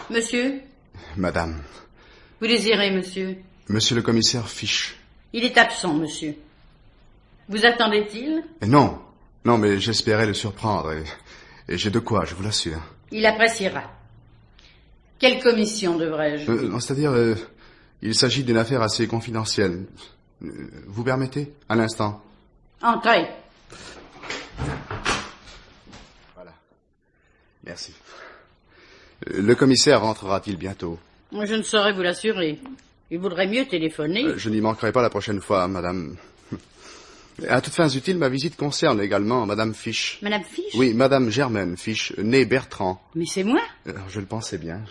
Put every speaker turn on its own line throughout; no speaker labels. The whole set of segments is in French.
Monsieur?
Madame.
Vous désirez, monsieur?
Monsieur le commissaire Fish.
Il est absent, monsieur. Vous attendait-il?
Non. Non, mais j'espérais le surprendre. Et j'ai de quoi, je vous l'assure.
Il appréciera. Quelle commission devrais-je?
Non, c'est-à-dire, il s'agit d'une affaire assez confidentielle. Vous permettez? Un instant.
Entrez.
Voilà. Merci. Le commissaire rentrera-t-il bientôt?
Je ne saurais vous l'assurer. Il vaudrait mieux téléphoner.
Je n'y manquerai pas la prochaine fois, madame. À toutes fins utiles, ma visite concerne également madame Fish.
Madame Fish?
Oui, madame Germaine Fish, née Bertrand.
Mais c'est moi?
Je le pensais bien.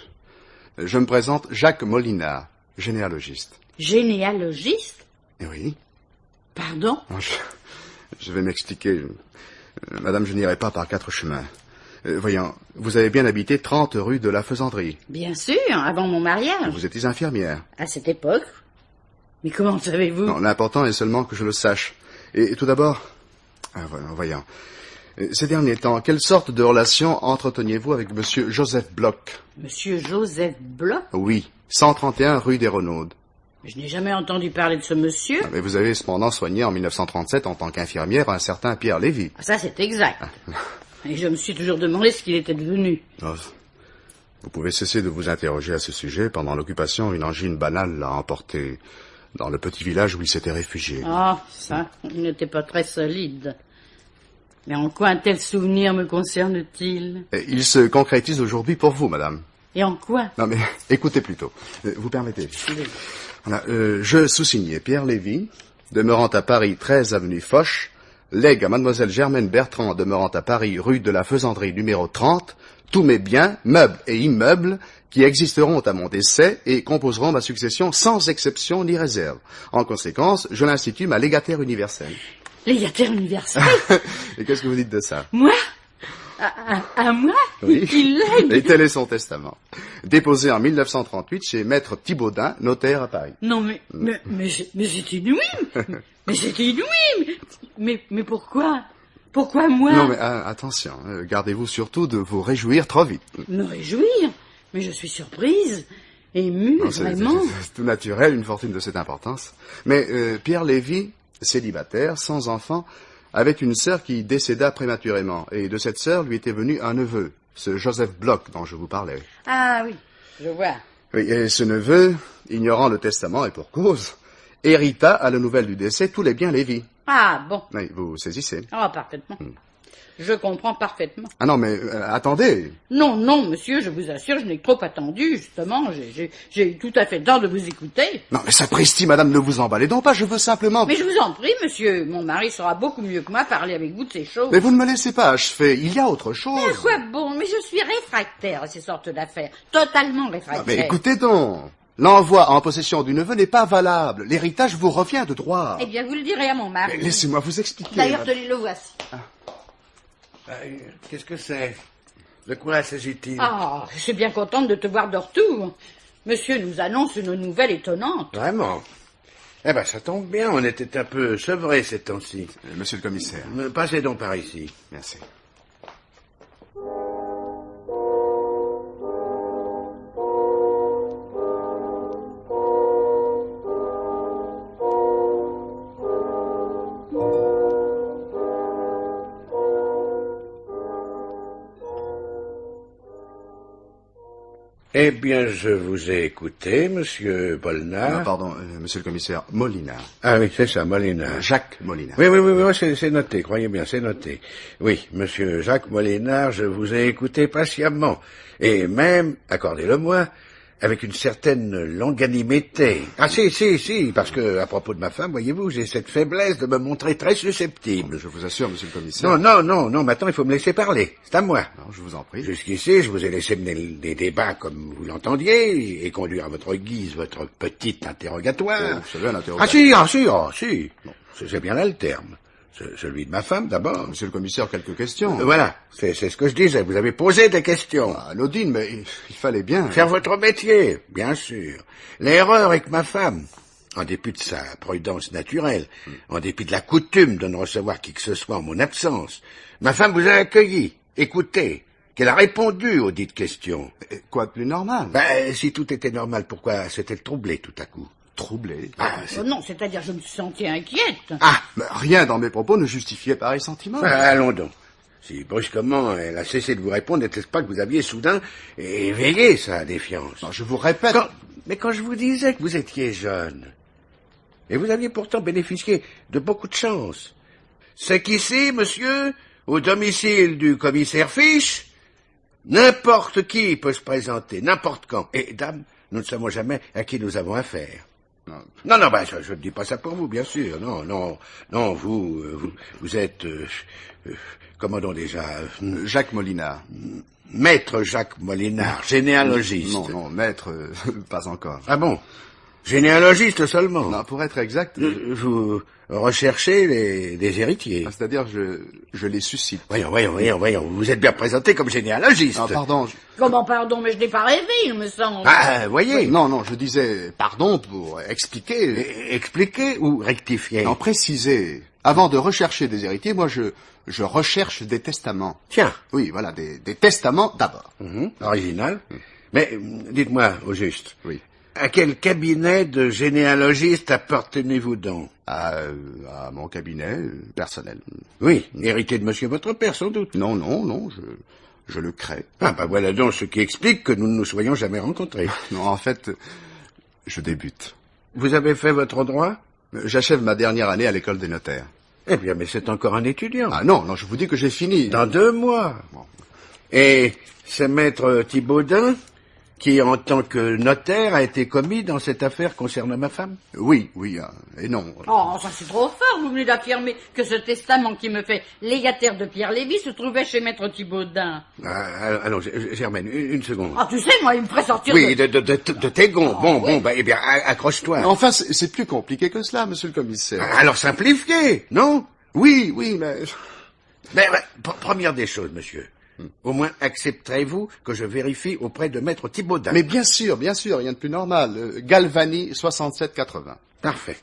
Je me présente Jacques Molinard, généalogiste.
Généalogiste?
Oui.
Pardon?
Je vais m'expliquer. Madame, je n'irai pas par 4 chemins. Voyons, vous avez bien habité 30 rue de la Faisanderie.
Bien sûr, avant mon mariage.
Vous étiez infirmière.
À cette époque? Mais comment savez-vous?
Non, l'important est seulement que je le sache. Et tout d'abord, voyons. Ces derniers temps, quelle sorte de relation entreteniez-vous avec monsieur Joseph Bloch?
Monsieur Joseph Bloch?
Oui, 131 rue des Renaudes.
Je n'ai jamais entendu parler de ce monsieur.
Mais vous avez cependant soigné en 1937 en tant qu'infirmière un certain Pierre Lévy.
Ça, c'est exact. Et je me suis toujours demandé ce qu'il était devenu.
Oh, vous pouvez cesser de vous interroger à ce sujet. Pendant l'occupation, une angine banale l'a emporté dans le petit village où il s'était réfugié.
Ah, ça, il n'était pas très solide. Mais en quoi un tel souvenir me concerne-t-il?
Il se concrétise aujourd'hui pour vous, madame.
Et en quoi?
Non, mais écoutez plutôt. Vous permettez?
Oui.
Voilà, je sous-signais Pierre Lévy, demeurant à Paris 13 avenue Foch, lègue à mademoiselle Germaine Bertrand, demeurant à Paris rue de la Faisanderie numéro 30, tous mes biens, meubles et immeubles, qui existeront à mon décès et composeront ma succession sans exception ni réserve. En conséquence, je l'institue ma légataire universelle.
Légataire universel?
Et qu'est-ce que vous dites de ça?
Moi? À moi?
Oui.
Il lègue?
Et tel est son testament. Déposé en 1938 chez maître Thibaudin, notaire à Paris.
Non, mais c'est inouï! Mais c'est inouï! Mais pourquoi? Pourquoi moi?
Non, mais attention, gardez-vous surtout de vous réjouir trop vite.
Me réjouir? Mais je suis surprise, émue,
Non,
vraiment.
C'est tout naturel, une fortune de cette importance. Mais Pierre Lévy, célibataire, sans enfant, avait une sœur qui décéda prématurément. Et de cette sœur lui était venu un neveu, ce Joseph Bloch dont je vous parlais.
Ah oui, je vois.
Oui, et ce neveu, ignorant le testament et pour cause, hérita à la nouvelle du décès tous les biens Lévy.
Ah bon.
Oui, vous saisissez.
Ah, parfaitement. Je comprends parfaitement.
Ah non, mais attendez.
Non, monsieur, je vous assure, je n'ai trop attendu, justement. J'ai eu tout à fait le temps de vous écouter.
Non, mais sapristi, madame, ne vous emballez donc pas, je veux simplement...
Mais je vous en prie, monsieur, mon mari saura beaucoup mieux que moi parler avec vous de ces choses.
Mais vous ne me laissez pas achever, il y a autre chose.
Mais à quoi bon? Mais je suis réfractaire à ces sortes d'affaires. Totalement réfractaire.
Mais écoutez donc, l'envoi en possession du neveu n'est pas valable. L'héritage vous revient de droit.
Eh bien, vous le direz à mon mari.
Mais laissez-moi vous expliquer.
D'ailleurs, tenez, le voici.
Qu'est-ce que c'est? De quoi s'agit-il?
Ah, je suis bien contente de te voir de retour. Monsieur nous annonce une nouvelle étonnante.
Vraiment? Eh ben, ça tombe bien, on était un peu sevrés ces temps-ci.
Monsieur le commissaire.
Passez donc par ici.
Merci.
Eh bien, je vous ai écouté, monsieur Bolnard.
Pardon, monsieur le commissaire, Molinard.
Ah oui, c'est ça, Molinard.
Jacques Molinard.
Oui, c'est noté, croyez bien, c'est noté. Oui, monsieur Jacques Molinard, je vous ai écouté patiemment, et même, accordez-le-moi, avec une certaine longanimité. Ah si, parce que, à propos de ma femme, voyez-vous, j'ai cette faiblesse de me montrer très susceptible.
Je vous assure, monsieur le commissaire.
Non, maintenant il faut me laisser parler, c'est à moi.
Non, je vous en prie.
Jusqu'ici, je vous ai laissé mener des débats comme vous l'entendiez, et conduire à votre guise votre petit interrogatoire.
Vous savez, un interrogatoire.
Si. Bon, c'est bien là le terme. Celui de ma femme, d'abord.
Monsieur le commissaire, quelques questions.
Voilà, c'est ce que je disais. Vous avez posé des questions.
Anodine, mais il fallait bien...
Faire votre métier, bien sûr. L'erreur est que ma femme, en dépit de sa prudence naturelle, en dépit de la coutume de ne recevoir qui que ce soit en mon absence, ma femme vous a accueilli, écouté, qu'elle a répondu aux dites questions.
Et quoi de plus normal?
Ben, si tout était normal, pourquoi s'est-elle troublée tout à coup?
Troublé.
Non, c'est-à-dire je me suis sentie inquiète.
Ah,
Mais rien dans mes propos ne justifiait pareil sentiment.
allons donc. Si brusquement elle a cessé de vous répondre, n'était-ce pas que vous aviez soudain éveillé sa défiance?
Non, je vous répète...
Mais quand je vous disais que vous étiez jeune, et vous aviez pourtant bénéficié de beaucoup de chance, c'est qu'ici, monsieur, au domicile du commissaire Fiche, n'importe qui peut se présenter, n'importe quand. Et, dame, nous ne savons jamais à qui nous avons affaire. Non, ben, je ne dis pas ça pour vous, bien sûr. Non, vous êtes, comment donc déjà,
Jacques Molinard.
maître Jacques Molinard, généalogiste.
Non, maître, pas encore.
Ah bon? Généalogiste seulement?
Non, pour être exact...
Vous recherchez des héritiers.
C'est-à-dire, je les suscite.
Voyons, vous êtes bien présenté comme généalogiste.
Ah, pardon.
Comment pardon, mais je n'ai pas rêvé, il me semble.
Ah, voyez.
Non, je disais pardon pour expliquer...
Expliquer ou rectifier?
Non, préciser. Avant de rechercher des héritiers, moi, je recherche des testaments.
Tiens.
Oui, voilà, des testaments d'abord.
Original. Mais dites-moi au juste.
Oui.
À quel cabinet de généalogiste appartenez-vous donc?
À mon cabinet personnel.
Oui, hérité de monsieur votre père, sans doute.
Non, je le crée.
Ah, ben voilà donc ce qui explique que nous ne nous soyons jamais rencontrés.
Non, en fait, je débute.
Vous avez fait votre droit?
J'achève ma dernière année à l'école des notaires.
Eh bien, mais c'est encore un étudiant.
Ah non, je vous dis que j'ai fini.
Dans 2 mois.
Bon.
Et c'est maître Thibaudet qui, en tant que notaire, a été commis dans cette affaire concernant ma femme?
Oui, et non.
Oh, ça c'est trop fort, vous venez d'affirmer que ce testament qui me fait légataire de Pierre Lévy se trouvait chez maître Thibaudet.
Allons, Germaine, une seconde.
Ah, tu sais, moi, il me ferait sortir
Oui, de tes gonds.
oui.
Eh bien, accroche-toi.
Enfin, c'est plus compliqué que cela, monsieur le commissaire.
Alors simplifiez, non?
Oui, mais...
Première des choses, monsieur. Au moins, accepterez-vous que je vérifie auprès de maître Thibaudet?
Mais bien sûr, rien de plus normal. Galvani, 6780.
Parfait.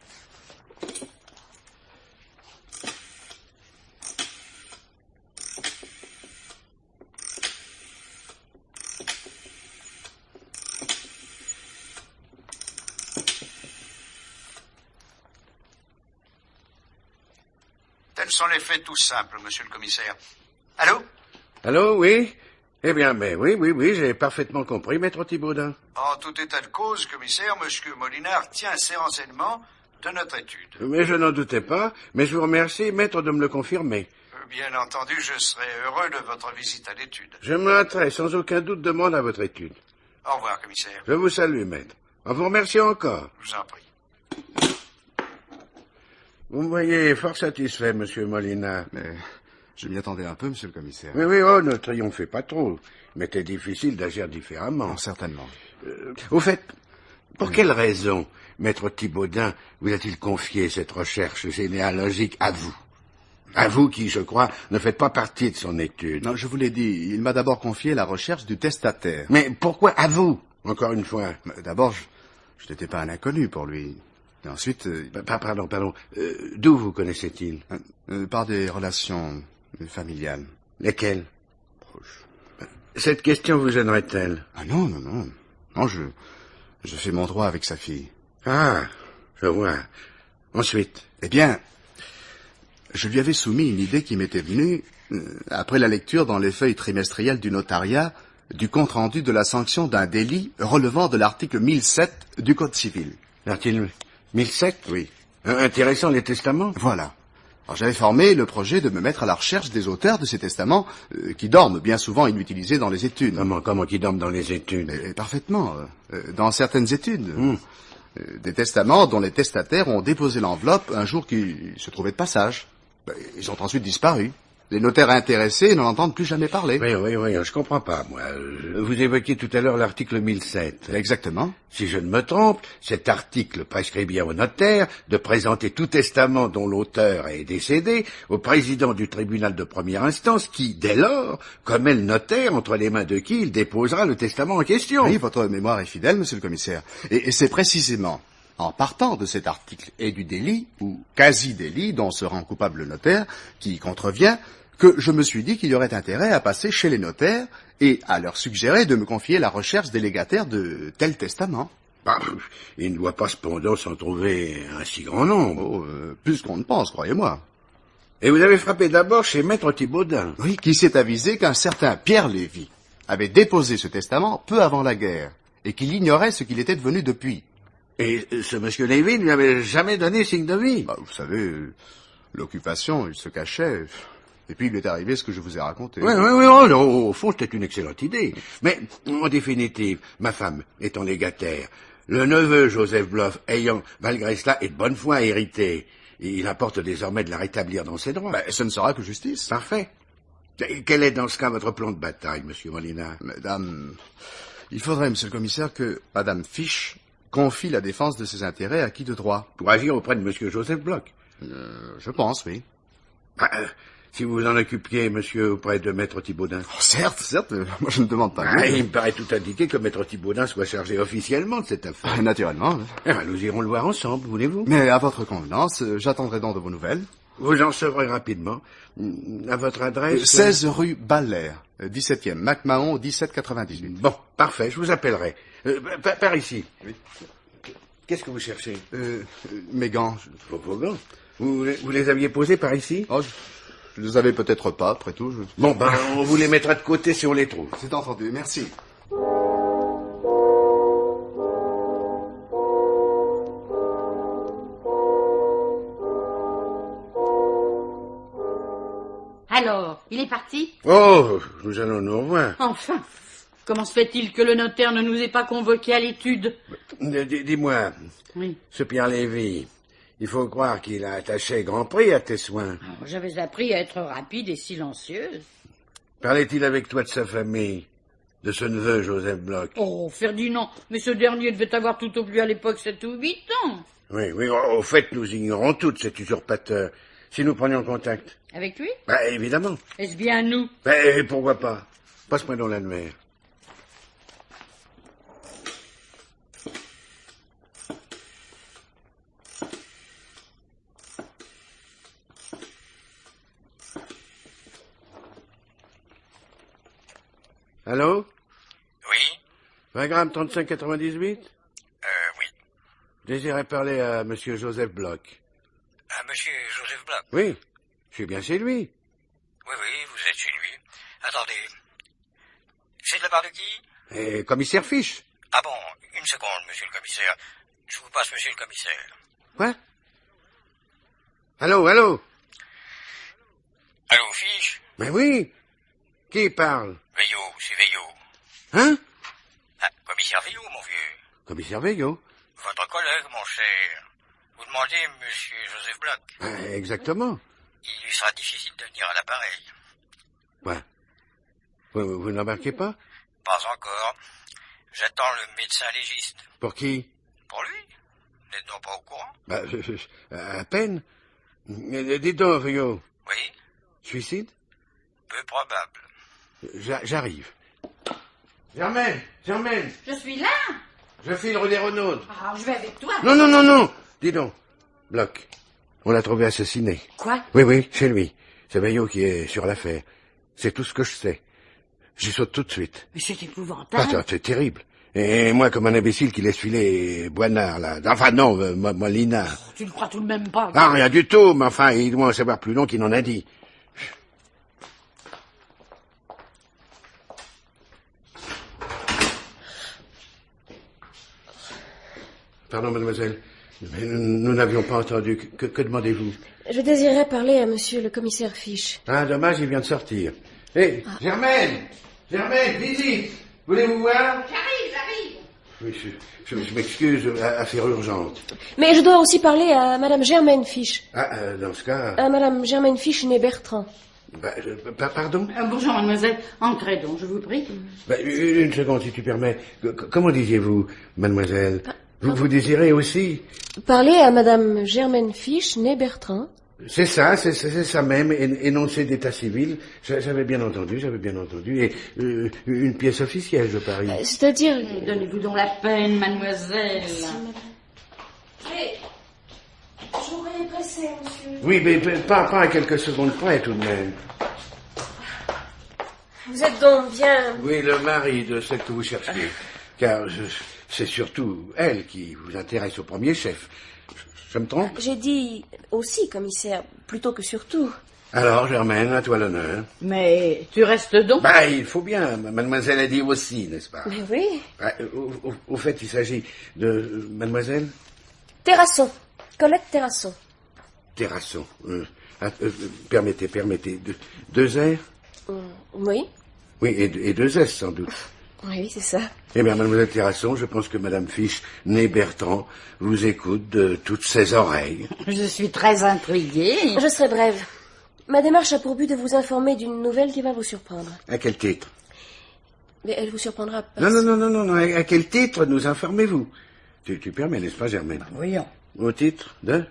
Tels sont les faits tout simples, monsieur le commissaire. Allô?
Allô, oui? Eh bien, oui, j'ai parfaitement compris, maître Thibaudet.
En tout état de cause, commissaire, monsieur Molinard tient ses renseignements de notre étude.
Mais je n'en doutais pas, mais je vous remercie, maître, de me le confirmer.
Bien entendu, je serai heureux de votre visite à l'étude.
Je me hâterai sans aucun doute de à votre étude.
Au revoir, commissaire.
Je vous salue, maître. En vous remerciant encore.
Je vous en prie.
Vous me voyez fort satisfait, monsieur Molinard.
Mais je m'y attendais un peu, monsieur le commissaire.
Oui, ne triomphez pas trop. Il m'était difficile d'agir différemment.
Non, certainement.
Au fait, pour quelle raison maître Thibaudet vous a-t-il confié cette recherche généalogique à vous? À vous qui, je crois, ne faites pas partie de son étude.
Non, je vous l'ai dit, il m'a d'abord confié la recherche du testataire.
Mais pourquoi à vous, encore une fois?
D'abord, je n'étais pas un inconnu pour lui. Et ensuite...
Pardon. D'où vous connaissait-il?
Par des relations familiales.
Lesquelles? Cette question vous gênerait-elle?
Ah non. Non, je fais mon droit avec sa fille.
Ah, je vois. Ensuite?
Eh bien, je lui avais soumis une idée qui m'était venue après la lecture dans les feuilles trimestrielles du notariat du compte-rendu de la sanction d'un délit relevant de l'article 1007 du Code civil.
L'article 1007?
Oui.
Intéressant les testaments?
Voilà. Alors j'avais formé le projet de me mettre à la recherche des auteurs de ces testaments qui dorment bien souvent inutilisés dans les études.
Comment qui dorment dans les études?
Parfaitement. Dans certaines études. Des testaments dont les testataires ont déposé l'enveloppe un jour qui se trouvait de passage. Ils ont ensuite disparu. Les notaires intéressés n'en entendent plus jamais parler.
Oui, je comprends pas, moi. Vous évoquiez tout à l'heure l'article 1007.
Exactement.
Si je ne me trompe, cet article prescrit bien au notaire de présenter tout testament dont l'auteur est décédé au président du tribunal de première instance qui, dès lors, commet le notaire entre les mains de qui il déposera le testament en question.
Oui, votre mémoire est fidèle, monsieur le commissaire. Et c'est précisément en partant de cet article et du délit, ou quasi-délit, dont se rend coupable le notaire, qui y contrevient, que je me suis dit qu'il y aurait intérêt à passer chez les notaires et à leur suggérer de me confier la recherche des légataires de tel testament.
Bah, il ne doit pas cependant s'en trouver un si grand nombre.
Oh, plus qu'on ne pense, croyez-moi.
Et vous avez frappé d'abord chez Maître Thibautin.
Oui, qui s'est avisé qu'un certain Pierre Lévy avait déposé ce testament peu avant la guerre, et qu'il ignorait ce qu'il était devenu depuis.
Et ce monsieur Lévy ne lui avait jamais donné signe de vie.
Bah, vous savez, l'occupation, il se cachait, et puis il lui est arrivé ce que je vous ai raconté.
Oui, au fond, c'était une excellente idée. Mais, en définitive, ma femme étant légataire, le neveu Joseph Bloch ayant, malgré cela, et de bonne foi hérité, il importe désormais de la rétablir dans ses droits.
Ben, ce ne sera que justice.
Parfait. Et quel est dans ce cas votre plan de bataille, monsieur Molinard?
Madame, il faudrait, monsieur le commissaire, que madame Fiche confie la défense de ses intérêts à qui de droit.
Pour agir auprès de monsieur Joseph Bloch.
Je pense, oui.
Si vous vous en occupiez, monsieur, auprès de maître Thibautin.
Oh, certes, moi je ne demande pas mieux.
Il me paraît tout indiqué que maître Thibautin soit chargé officiellement de cette affaire.
Naturellement.
Nous irons le voir ensemble, voulez-vous?
Mais à votre convenance, j'attendrai donc de vos nouvelles.
Vous en saurez rapidement. À votre adresse...
16 rue Ballaire, 17e, MacMahon, 1798.
Bon, parfait, je vous appellerai. Par ici.
Oui.
Qu'est-ce que vous cherchez?
Mes gants.
Vos gants? Vous les aviez posés par ici?
Oh, je les avais peut-être pas, après tout.
Bon, on vous les mettra de côté si on les trouve.
C'est entendu, merci.
Alors, il est parti?
Oh, nous allons nous revoir.
Enfin, comment se fait-il que le notaire ne nous ait pas convoqués à l'étude?
Dis-moi,
Oui.
ce Pierre Lévy, il faut croire qu'il a attaché grand prix à tes soins.
J'avais appris à être rapide et silencieuse.
Parlait-il avec toi de sa famille, de ce neveu Joseph Bloch?
Oh, Ferdinand, mais ce dernier devait avoir tout au plus à l'époque 7 ou 8 ans.
Oui, au fait, nous ignorons toutes cet usurpateur. Si nous prenions contact.
Avec lui?
Évidemment.
Est-ce bien nous?
Pourquoi pas? Passe-moi dans l'annuaire. Allô?
Oui?
20 grammes 35,98?
Oui.
Désirais parler à monsieur Joseph Bloch.
À monsieur Joseph Bloch?
Oui, je suis bien chez lui.
Oui, vous êtes chez lui. Attendez. C'est de la part de qui?
Commissaire Fiche.
Ah bon, une seconde, monsieur le commissaire. Je vous passe monsieur le commissaire.
Quoi? Allô?
Allô, Fiche?
Mais oui. Qui parle?
Veillot, c'est Veillot.
Hein?
Ah, commissaire Veillot, mon vieux.
Commissaire Veillot.
Votre collègue, mon cher. Vous demandez monsieur Joseph Bloch.
Exactement.
Il lui sera difficile de venir à l'appareil.
Ouais. Vous n'embarquez pas?
Pas encore. J'attends le médecin légiste.
Pour qui?
Pour lui? Vous n'êtes donc pas au courant?
À peine. Dis donc, Rio.
Oui?
Suicide?
Peu probable.
J'arrive. Germaine!
Je suis là.
Je file rue des Renaud.
Je vais avec toi.
Non! Dis donc. Bloch. On l'a trouvé assassiné.
Quoi?
Oui, chez lui. C'est Veillot qui est sur l'affaire. C'est tout ce que je sais. J'y saute tout de suite.
Mais c'est épouvantable.
C'est terrible. Et moi, comme un imbécile qui laisse filer Boinard, là. Enfin, non, Molinard.
Tu ne crois tout de même pas?
Rien du tout, mais enfin, il doit en savoir plus long qu'il n'en a dit. Pardon, mademoiselle. Mais nous n'avions pas entendu. Que demandez-vous?
Je désirais parler à monsieur le commissaire Fiche.
Dommage, il vient de sortir. Germaine, visite. Voulez-vous voir?
J'arrive.
Oui, je m'excuse, affaire urgente.
Mais je dois aussi parler à madame Germaine Fiche.
Dans ce cas...
À madame Germaine Fiche née Bertrand.
Pardon?
Bonjour, mademoiselle. Entrez donc, je vous prie.
Une seconde, si tu permets. Comment disiez-vous, mademoiselle? Vous désirez aussi?
Parler à madame Germaine Fiche née Bertrand.
C'est ça même, énoncé d'état civil. J'avais bien entendu, et une pièce officielle, je parie.
C'est-à-dire...
Donnez-vous donc la peine, mademoiselle.
Mais... J'aurais pressé, monsieur.
Oui, mais pas à quelques secondes près, tout de même.
Vous êtes donc bien...
Oui, le mari de celle que vous cherchiez. Car c'est surtout elle qui vous intéresse au premier chef. Je me trompe?
J'ai dit aussi, commissaire, plutôt que surtout.
Alors, Germaine, à toi l'honneur.
Mais tu restes donc?
Bah, il faut bien. Mademoiselle a dit aussi, n'est-ce pas?
Mais oui.
Ah, au fait, il s'agit de mademoiselle
Terrasson. Colette Terrasson.
Terrasson. Permettez. Deux R?
Oui.
Oui, et deux S, sans doute.
Oui, c'est ça.
Eh bien, mademoiselle Terrasson, je pense que madame Fiche, née Bertrand, vous écoute de toutes ses oreilles.
Je suis très intriguée.
Je serai brève. Ma démarche a pour but de vous informer d'une nouvelle qui va vous surprendre.
À quel titre?
Mais elle vous surprendra parce...
Non. À quel titre nous informez-vous? Tu permets, n'est-ce pas, Germaine?
Voyons.
Au titre de?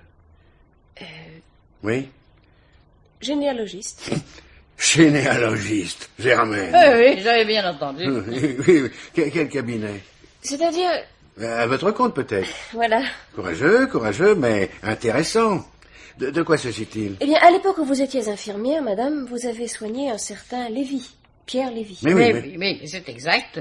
Oui?
Généalogiste.
Généalogiste, Germaine.
Oui, j'avais bien entendu.
Oui. Quel cabinet?
C'est-à-dire...
À votre compte, peut-être.
Voilà.
Courageux, mais intéressant. De quoi s'agit-il?
Eh bien, à l'époque où vous étiez infirmière, madame, vous avez soigné un certain Lévy. Pierre Lévy.
Mais c'est exact.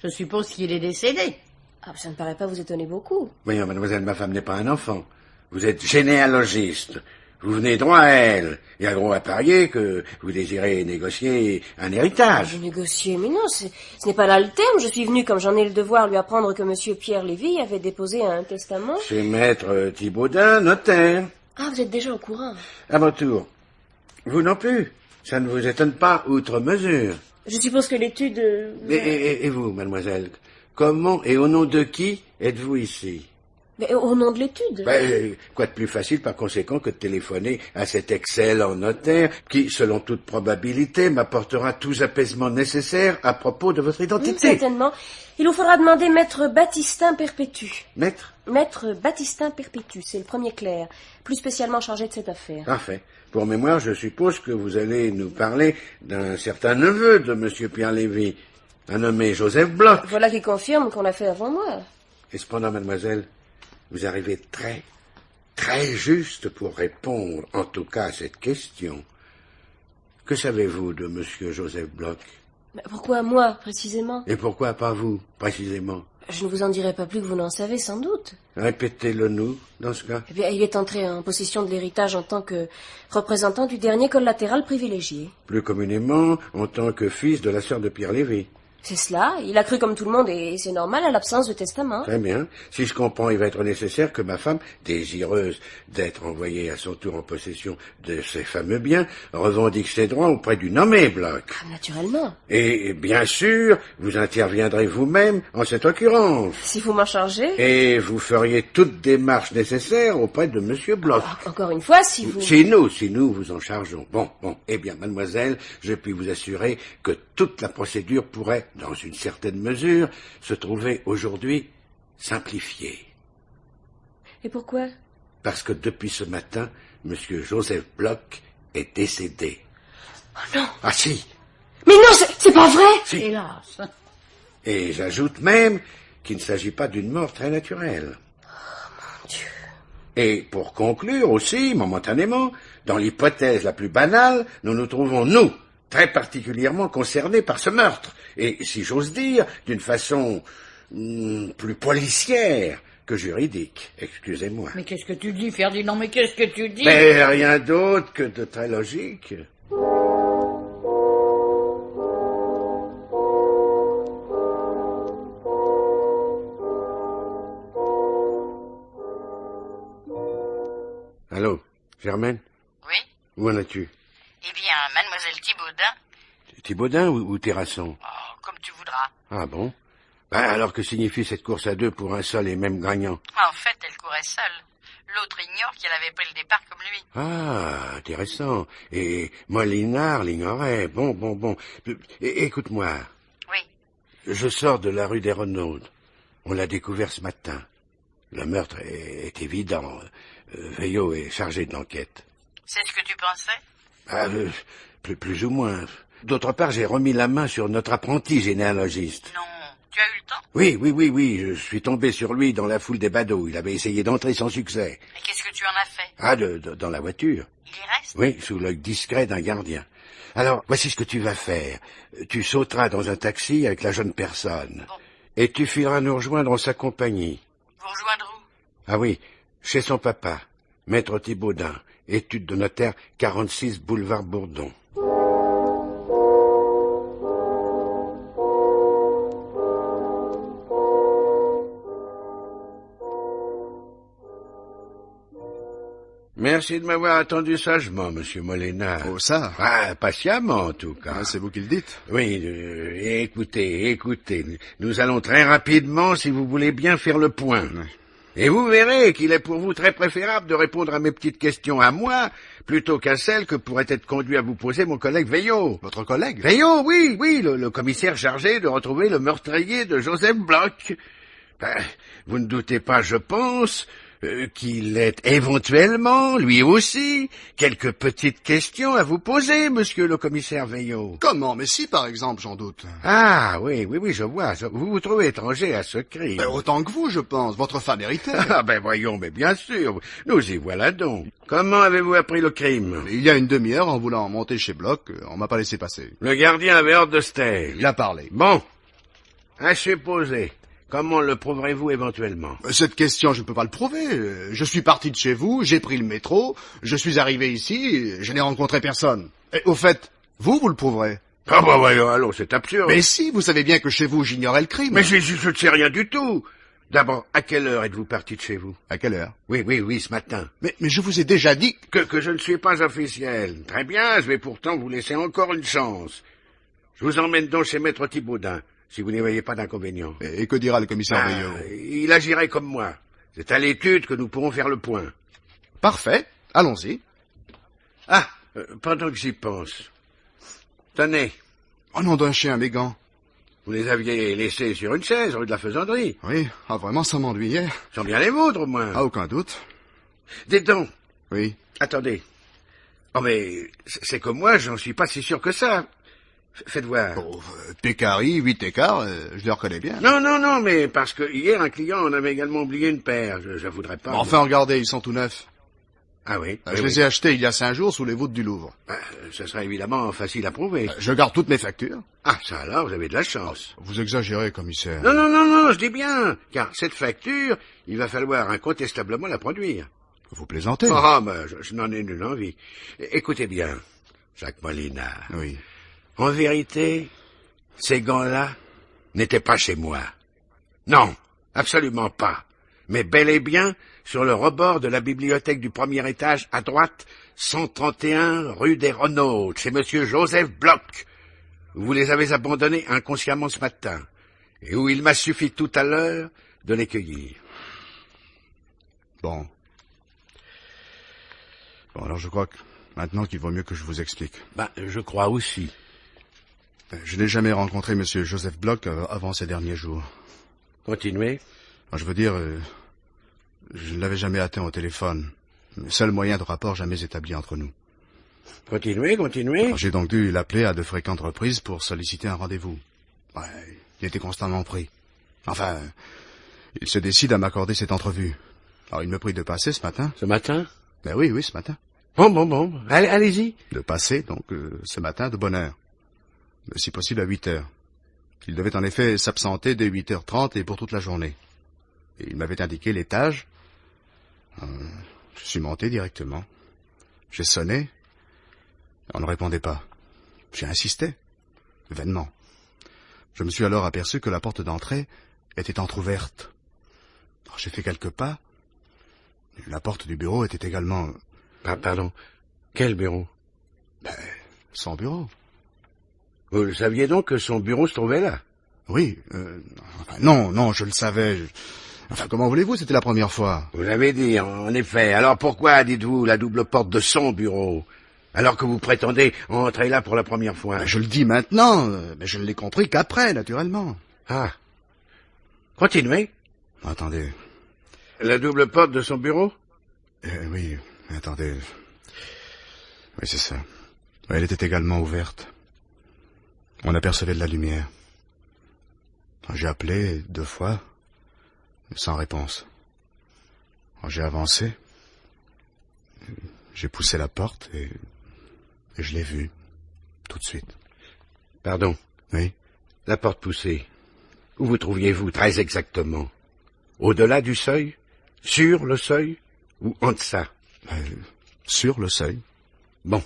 Je suppose qu'il est décédé.
Ah, ça ne paraît pas vous étonner beaucoup.
Voyons, mademoiselle, ma femme n'est pas un enfant. Vous êtes généalogiste. Vous venez droit à elle. Il y a gros à parier que vous désirez négocier un héritage.
Négocier, mais non, ce n'est pas là le terme. Je suis venu, comme j'en ai le devoir, lui apprendre que monsieur Pierre Lévy avait déposé un testament.
C'est maître Thibaudet, notaire.
Ah, vous êtes déjà au courant.
À mon tour. Vous non plus. Ça ne vous étonne pas outre mesure.
Je suppose que l'étude...
Et vous, mademoiselle, comment et au nom de qui êtes-vous ici?
Mais au nom de l'étude.
Quoi de plus facile par conséquent que de téléphoner à cet excellent notaire qui, selon toute probabilité, m'apportera tous apaisements nécessaires à propos de votre identité.
Certainement. Il vous faudra demander maître Baptistin Perpétue.
Maître?
Maître Baptistin Perpétue, c'est le premier clerc, plus spécialement chargé de cette affaire.
Parfait. Pour mémoire, je suppose que vous allez nous parler d'un certain neveu de monsieur Pierre Lévy, un nommé Joseph Bloch.
Voilà qui confirme qu'on l'a fait avant moi.
Et cependant, mademoiselle, vous arrivez très juste pour répondre, en tout cas, à cette question. Que savez-vous de monsieur Joseph Bloch?
Mais pourquoi moi, précisément?
Et pourquoi pas vous, précisément?
Je ne vous en dirai pas plus que vous n'en savez, sans doute.
Répétez-le nous, dans ce cas.
Eh bien, il est entré en possession de l'héritage en tant que représentant du dernier collatéral privilégié.
Plus communément, en tant que fils de la sœur de Pierre Lévy.
C'est cela, il a cru comme tout le monde, et c'est normal à l'absence de testament.
Très bien. Si je comprends, il va être nécessaire que ma femme, désireuse d'être envoyée à son tour en possession de ces fameux biens, revendique ses droits auprès du nommé Bloch.
Naturellement.
Et bien sûr, vous interviendrez vous-même en cette occurrence.
Si vous m'en chargez.
Et vous feriez toute démarche nécessaire auprès de monsieur Bloch.
Encore une fois, si vous...
Si nous vous en chargeons. Bon. Eh bien, mademoiselle, je puis vous assurer que toute la procédure pourrait, dans une certaine mesure, se trouver aujourd'hui simplifiée.
Et pourquoi?
Parce que depuis ce matin, monsieur Joseph Bloch est décédé.
Oh non.
Ah si.
Mais non, c'est pas vrai.
Si.
Hélas.
Et j'ajoute même qu'il ne s'agit pas d'une mort très naturelle.
Oh mon Dieu.
Et pour conclure aussi, momentanément, dans l'hypothèse la plus banale, nous nous trouvons, nous, très particulièrement concernés par ce meurtre, et, si j'ose dire, d'une façon plus policière que juridique. Excusez-moi.
Mais qu'est-ce que tu dis, Ferdinand? Mais qu'est-ce que tu dis?
Mais rien d'autre que de très logique. Allô, Germaine?
Oui?
Où en es-tu?
Eh bien, mademoiselle Thibaudet.
Thibaudet ou Terrasson?
Oh, comme tu voudras.
Ah bon? Alors que signifie cette course à deux pour un seul et même gagnant?
En fait, elle courait seule. L'autre ignore qu'elle avait pris le départ comme lui.
Ah, intéressant. Et Molinard l'ignorait. Bon. Écoute-moi.
Oui.
Je sors de la rue des Renaudes. On l'a découvert ce matin. Le meurtre est évident. Veillot est chargé de l'enquête.
C'est ce que tu pensais?
Plus ou moins. D'autre part, j'ai remis la main sur notre apprenti généalogiste.
Non. Tu as eu le temps?
Oui. Je suis tombé sur lui dans la foule des badauds. Il avait essayé d'entrer sans succès.
Mais qu'est-ce que tu en as fait?
Dans la voiture.
Il y reste?
Oui, sous l'œil discret d'un gardien. Alors, voici ce que tu vas faire. Tu sauteras dans un taxi avec la jeune personne.
Bon.
Et tu fileras nous rejoindre en sa compagnie.
Vous rejoindre où?
Ah oui, chez son papa, Maître Thibautin, étude de notaire, 46 boulevard Bourdon. Merci de m'avoir attendu sagement, monsieur Molénard.
Oh, ça?
Ah, patiemment, en tout cas.
Ah, c'est vous qui le dites.
Oui, écoutez, nous allons très rapidement, si vous voulez bien, faire le point.
Ouais.
Et vous verrez qu'il est pour vous très préférable de répondre à mes petites questions à moi, plutôt qu'à celles que pourrait être conduit à vous poser mon collègue Veillot.
Votre collègue?
Veillot, oui, le commissaire chargé de retrouver le meurtrier de Joseph Bloch. Ben, vous ne doutez pas, je pense, qu'il ait éventuellement, lui aussi, quelques petites questions à vous poser, monsieur le commissaire Veillot.
Comment? Mais si, par exemple, j'en doute.
Ah, oui, je vois. Vous vous trouvez étranger à ce crime.
Ben, autant que vous, je pense. Votre femme héritait.
Ah, ben voyons, mais bien sûr. Nous y voilà donc. Comment avez-vous appris le crime?
Il y a une demi-heure, en voulant monter chez Bloch, on m'a pas laissé passer.
Le gardien avait ordre de se taire.
Il a parlé.
Bon. À supposer. Comment le prouverez-vous éventuellement?
Cette question, je ne peux pas le prouver. Je suis parti de chez vous, j'ai pris le métro, je suis arrivé ici, je n'ai rencontré personne. Et au fait, vous le prouverez.
Ah bah voyons, alors c'est absurde.
Mais si, vous savez bien que chez vous, j'ignorais le crime.
Mais je ne sais rien du tout. D'abord, à quelle heure êtes-vous parti de chez vous?
À quelle heure?
Oui, ce matin.
Mais je vous ai déjà dit...
Que je ne suis pas officiel. Très bien, je vais pourtant vous laisser encore une chance. Je vous emmène donc chez Maître Thibautin, si vous n'y voyez pas d'inconvénient.
Et que dira le commissaire Veillot?
Il agirait comme moi. C'est à l'étude que nous pourrons faire le point.
Parfait, allons-y.
Ah, pendant que j'y pense. Tenez,
Oh nom d'un chien, mes gants.
vous les aviez laissés sur une chaise, rue de la Faisanderie.
Oui, ah vraiment, ça m'ennuyait.
Ils sont bien les vôtres, au moins.
Ah, aucun doute.
Dites donc,
Oui.
attendez. Oh, mais c'est que moi, j'en suis pas si sûr que ça. Faites voir.
Oh, Pécari, 8 écarts, je le reconnais bien.
Non, mais parce que hier, un client en avait également oublié une paire. Je voudrais pas.
Enfin, regardez, ils sont tout neufs.
Ah oui.
Je les ai achetés il y a 5 jours sous les voûtes du Louvre.
Ce serait évidemment facile à prouver.
Je garde toutes mes factures.
Ah, ça alors, vous avez de la chance.
Vous exagérez, commissaire.
Non, je dis bien. Car cette facture, il va falloir incontestablement la produire.
Vous plaisantez?
Ah, mais je n'en ai nulle envie. Écoutez bien, Jacques Molinard.
Oui.
En vérité, ces gants-là n'étaient pas chez moi. Non, absolument pas. Mais bel et bien sur le rebord de la bibliothèque du premier étage à droite, 131 rue des Renautes, chez monsieur Joseph Bloch. Vous les avez abandonnés inconsciemment ce matin, et où il m'a suffi tout à l'heure de les cueillir.
Bon, alors je crois que maintenant qu'il vaut mieux que je vous explique.
Je crois aussi.
Je n'ai jamais rencontré monsieur Joseph Bloch avant ces derniers jours.
Continuez.
Je veux dire, je ne l'avais jamais atteint au téléphone. Le seul moyen de rapport jamais établi entre nous.
Continuez.
J'ai donc dû l'appeler à de fréquentes reprises pour solliciter un rendez-vous. Il était constamment pris. Enfin, il se décide à m'accorder cette entrevue. Alors il me prie de passer ce matin.
Ce matin?
Ben oui, ce matin.
Bon. Allez-y.
De passer, donc, ce matin de bonne heure. Si possible à 8 heures. Il devait en effet s'absenter dès 8h30 et pour toute la journée. Et il m'avait indiqué l'étage. Je suis monté directement. J'ai sonné. On ne répondait pas. J'ai insisté. Vainement. Je me suis alors aperçu que la porte d'entrée était entr'ouverte. J'ai fait quelques pas. La porte du bureau était également...
Pardon. Quel bureau?
Son bureau.
Vous le saviez donc que son bureau se trouvait là?
Oui. Non, je le savais. Comment voulez-vous, c'était la première fois.
Vous l'avez dit, en effet. Alors pourquoi dites-vous la double porte de son bureau, alors que vous prétendez entrer là pour la première fois?
Je le dis maintenant, mais je ne l'ai compris qu'après, naturellement.
Ah. Continuez.
Attendez.
La double porte de son bureau?
Oui, attendez. Oui, c'est ça. Elle était également ouverte. On apercevait de la lumière. J'ai appelé 2 fois, sans réponse. J'ai avancé. J'ai poussé la porte et je l'ai vue. tout de suite.
Pardon.
Oui.
La porte poussée. Où vous trouviez-vous très exactement? Au-delà du seuil? Sur le seuil? Ou en deçà?
Sur le seuil.
Bon.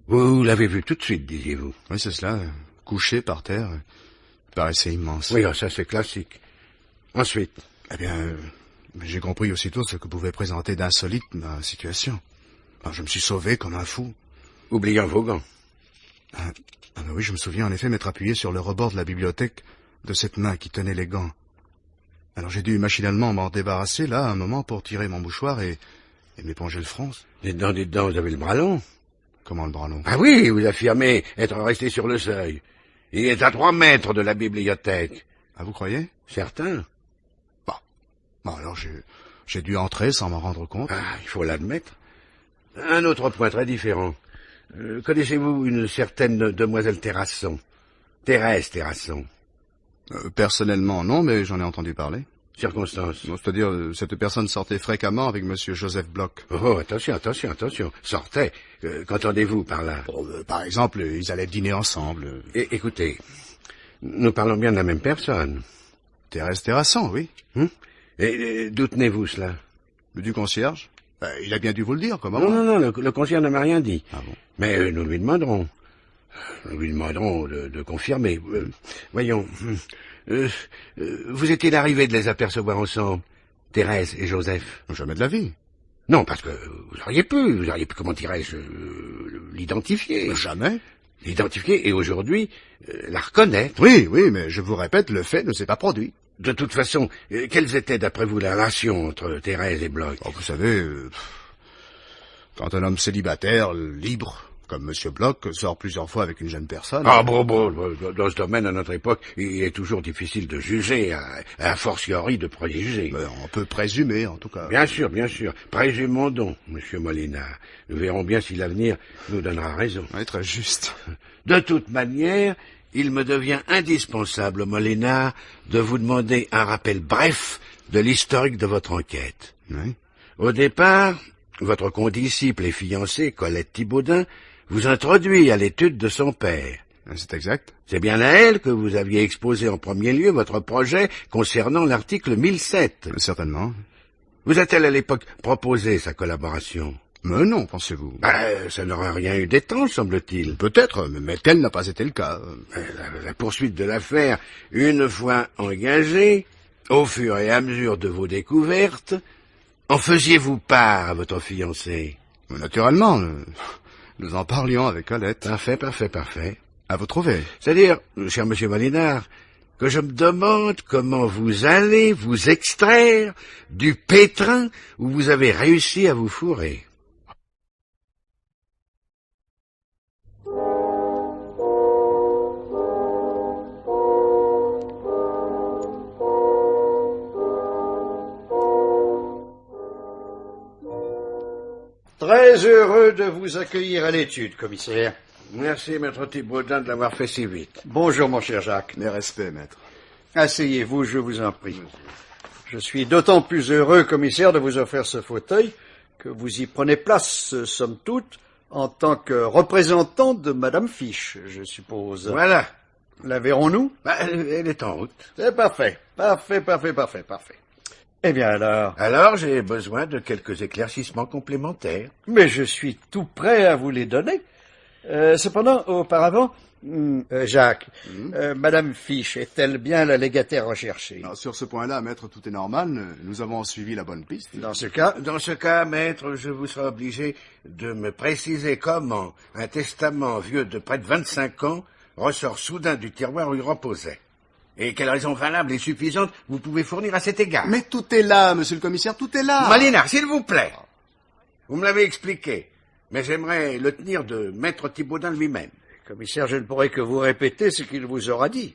Vous l'avez vu tout de suite, disiez-vous?
Oui, c'est cela. Couché par terre. Il paraissait immense.
Oui, ça c'est classique. Ensuite?
Eh bien, j'ai compris aussitôt ce que pouvait présenter d'insolite ma situation. Alors, je me suis sauvé comme un fou.
Oubliant vos gants.
Ah ben oui, je me souviens en effet m'être appuyé sur le rebord de la bibliothèque de cette main qui tenait les gants. Alors j'ai dû machinalement m'en débarrasser, là, un moment, pour tirer mon mouchoir et m'éponger le front.
Dites donc, vous avez le bras long.
Comment le bras long?
Ah oui, vous affirmez être resté sur le seuil. Il est à 3 mètres de la bibliothèque.
Ah, vous croyez?
Certain.
Bon, alors j'ai dû entrer sans m'en rendre compte.
Ah, il faut l'admettre. Un autre point très différent. Connaissez-vous une certaine demoiselle Terrasson? Thérèse Terrasson.
Personnellement, non, mais j'en ai entendu parler.
Circonstance.
Bon, c'est-à-dire, cette personne sortait fréquemment avec monsieur Joseph Bloch.
Oh, attention. Sortait. Qu'entendez-vous par là?
Bon, par exemple, ils allaient dîner ensemble.
Écoutez, nous parlons bien de la même personne.
Thérèse Terrasson, oui.
Et d'où tenez-vous cela?
Du concierge? Il a bien dû vous le dire, comment?
Non, le concierge ne m'a rien dit.
Ah bon?
Mais nous lui demanderons. Nous lui demanderons de confirmer. Voyons. Vous est-il arrivé de les apercevoir ensemble, Thérèse et Joseph?
Jamais de la vie.
Non, parce que vous auriez pu, comment dirais-je, l'identifier.
Jamais.
L'identifier et aujourd'hui la reconnaître.
Oui, mais je vous répète, le fait ne s'est pas produit.
De toute façon, quelles étaient d'après vous les relations entre Thérèse et Bloch?
Oh, vous savez, quand un homme célibataire, libre, comme monsieur Bloch, sort plusieurs fois avec une jeune personne...
Ah bon, dans ce domaine, à notre époque, il est toujours difficile de juger, à fortiori de préjuger.
On peut présumer, en tout cas.
Bien sûr. Présumons donc, monsieur Molinard. Nous verrons bien si l'avenir nous donnera raison.
Oui, très juste.
De toute manière, il me devient indispensable, Molinard, de vous demander un rappel bref de l'historique de votre enquête.
Oui.
Au départ, votre condisciple et fiancée, Colette Thibaudet, vous introduit à l'étude de son père.
C'est exact.
C'est bien à elle que vous aviez exposé en premier lieu votre projet concernant l'article 1007.
Certainement.
Vous a-t-elle à l'époque proposé sa collaboration?
Mais non, pensez-vous.
Ça n'aurait rien eu d'étrange, semble-t-il.
Peut-être, mais tel n'a pas été le cas.
La poursuite de l'affaire, une fois engagée, au fur et à mesure de vos découvertes, en faisiez-vous part à votre fiancé?
Naturellement, nous en parlions avec Colette.
Parfait.
À vous trouver.
C'est-à-dire, cher monsieur Molinard, que je me demande comment vous allez vous extraire du pétrin où vous avez réussi à vous fourrer.
Très heureux de vous accueillir à l'étude, commissaire.
Merci, maître Thibaudet, de l'avoir fait si vite.
Bonjour, mon cher Jacques.
Mes respects, maître.
Asseyez-vous, je vous en prie. Je suis d'autant plus heureux, commissaire, de vous offrir ce fauteuil que vous y prenez place, somme toute, en tant que représentant de Madame Fiche, je suppose.
Voilà.
La verrons-nous?
Elle est en route.
C'est parfait. Parfait. Eh bien alors...
Alors, j'ai besoin de quelques éclaircissements complémentaires.
Mais je suis tout prêt à vous les donner. Cependant, auparavant... Jacques, Madame Fiche est-elle bien la légataire recherchée?
Alors, sur ce point-là, maître, tout est normal. Nous avons suivi la bonne piste.
Dans ce cas,
maître, je vous serai obligé de me préciser comment un testament vieux de près de 25 ans ressort soudain du tiroir où il reposait. Et quelle raison valable et suffisante vous pouvez fournir à cet égard?
Mais tout est là, monsieur le commissaire, tout est là.
Molinard, s'il vous plaît. Vous me l'avez expliqué, mais j'aimerais le tenir de maître Thibaudet lui-même.
Commissaire, je ne pourrai que vous répéter ce qu'il vous aura dit.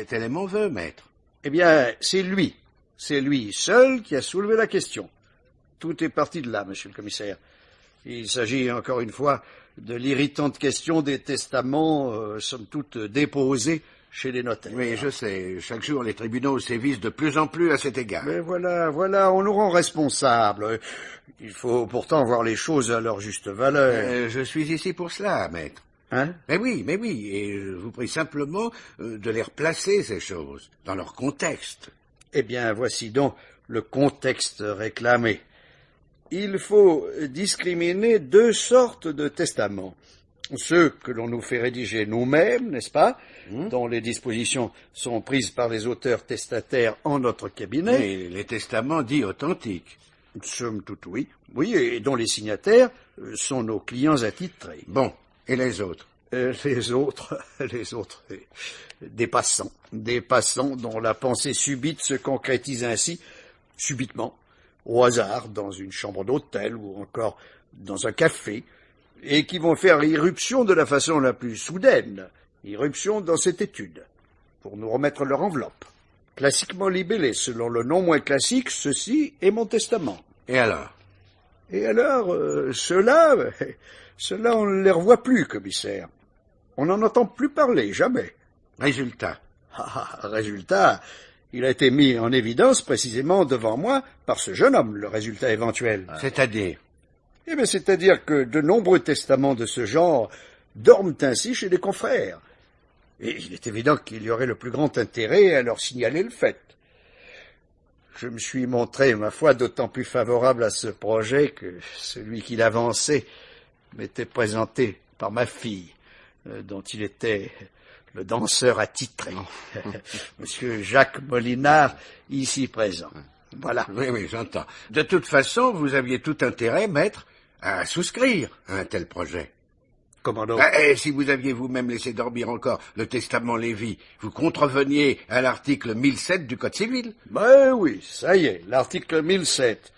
Tel est mon vœu, maître.
Eh bien, c'est lui seul qui a soulevé la question. Tout est parti de là, monsieur le commissaire. Il s'agit, encore une fois, de l'irritante question des testaments, somme toute, déposés chez les notaires.
Oui, je sais. Chaque jour, les tribunaux sévissent de plus en plus à cet égard.
Mais voilà, on nous rend responsables. Il faut pourtant voir les choses à leur juste valeur.
Je suis ici pour cela, maître.
Hein?
Mais oui, et je vous prie simplement de les replacer, ces choses, dans leur contexte.
Eh bien, voici donc le contexte réclamé. Il faut discriminer deux sortes de testaments. Ceux que l'on nous fait rédiger nous-mêmes, n'est-ce pas, dont les dispositions sont prises par les auteurs testataires en notre cabinet.
Mais les testaments dits authentiques.
Somme toute, oui. Oui, et dont les signataires sont nos clients attitrés.
Bon, et les autres?
Les autres, des passants dont la pensée subite se concrétise ainsi, subitement, au hasard, dans une chambre d'hôtel ou encore dans un café, et qui vont faire irruption de la façon la plus soudaine, irruption dans cette étude, pour nous remettre leur enveloppe, classiquement libellée selon le nom moins classique, ceci est mon testament.
Et alors?
Et alors, ceux-là, on ne les revoit plus, commissaire. On n'en entend plus parler, jamais.
Résultat?
Résultat, il a été mis en évidence précisément devant moi par ce jeune homme, le résultat éventuel.
C'est-à-dire?
Eh bien, c'est-à-dire que de nombreux testaments de ce genre dorment ainsi chez des confrères. Et il est évident qu'il y aurait le plus grand intérêt à leur signaler le fait. Je me suis montré, ma foi, d'autant plus favorable à ce projet que celui qu'il avançait m'était présenté par ma fille, dont il était le danseur attitré, Monsieur Jacques Molinard, ici présent. Voilà.
Oui, j'entends. De toute façon, vous aviez tout intérêt, maître, à souscrire à un tel projet.
Comment donc?
Et si vous aviez vous-même laissé dormir encore le testament Lévy, vous contreveniez à l'article 1007 du Code civil.
Ben oui, ça y est, l'article 1007.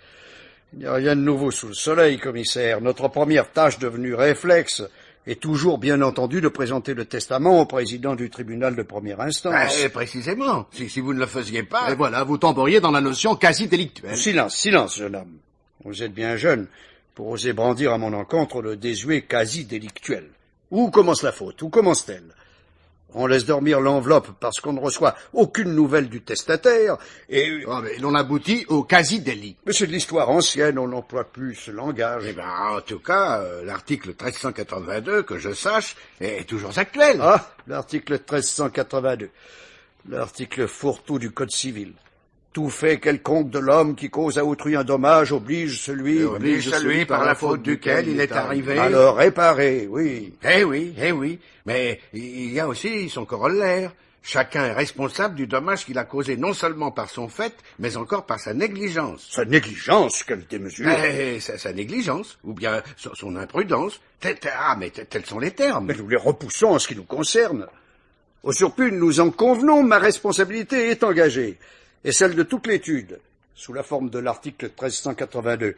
Il n'y a rien de nouveau sous le soleil, commissaire. Notre première tâche devenue réflexe est toujours, bien entendu, de présenter le testament au président du tribunal de première instance.
Précisément. Si vous ne le faisiez pas...
Et voilà, vous tomberiez dans la notion quasi délictuelle.
Silence, jeune homme. Vous êtes bien jeune pour oser brandir à mon encontre le désuet quasi délictuel. Où commence la faute? Où commence-t-elle? On laisse dormir l'enveloppe parce qu'on ne reçoit aucune nouvelle du testataire, et...
Oh, mais l'on aboutit au quasi-délit.
Mais c'est de l'histoire ancienne, on n'emploie plus ce langage.
Eh ben, en tout cas, l'article 1382, que je sache, est toujours actuel.
Ah, l'article 1382. L'article fourre-tout du Code civil. Tout fait quelconque de l'homme qui cause à autrui un dommage oblige celui
par la faute duquel il est arrivé.
À le réparer, oui.
Eh oui. Mais il y a aussi son corollaire. Chacun est responsable du dommage qu'il a causé non seulement par son fait, mais encore par sa négligence.
Sa négligence, quelle démesure.
Sa négligence, ou bien son imprudence. Mais tels sont les termes.
Mais nous les repoussons en ce qui nous concerne. Au surplus, nous en convenons, ma responsabilité est engagée, et celle de toute l'étude, sous la forme de l'article 1382.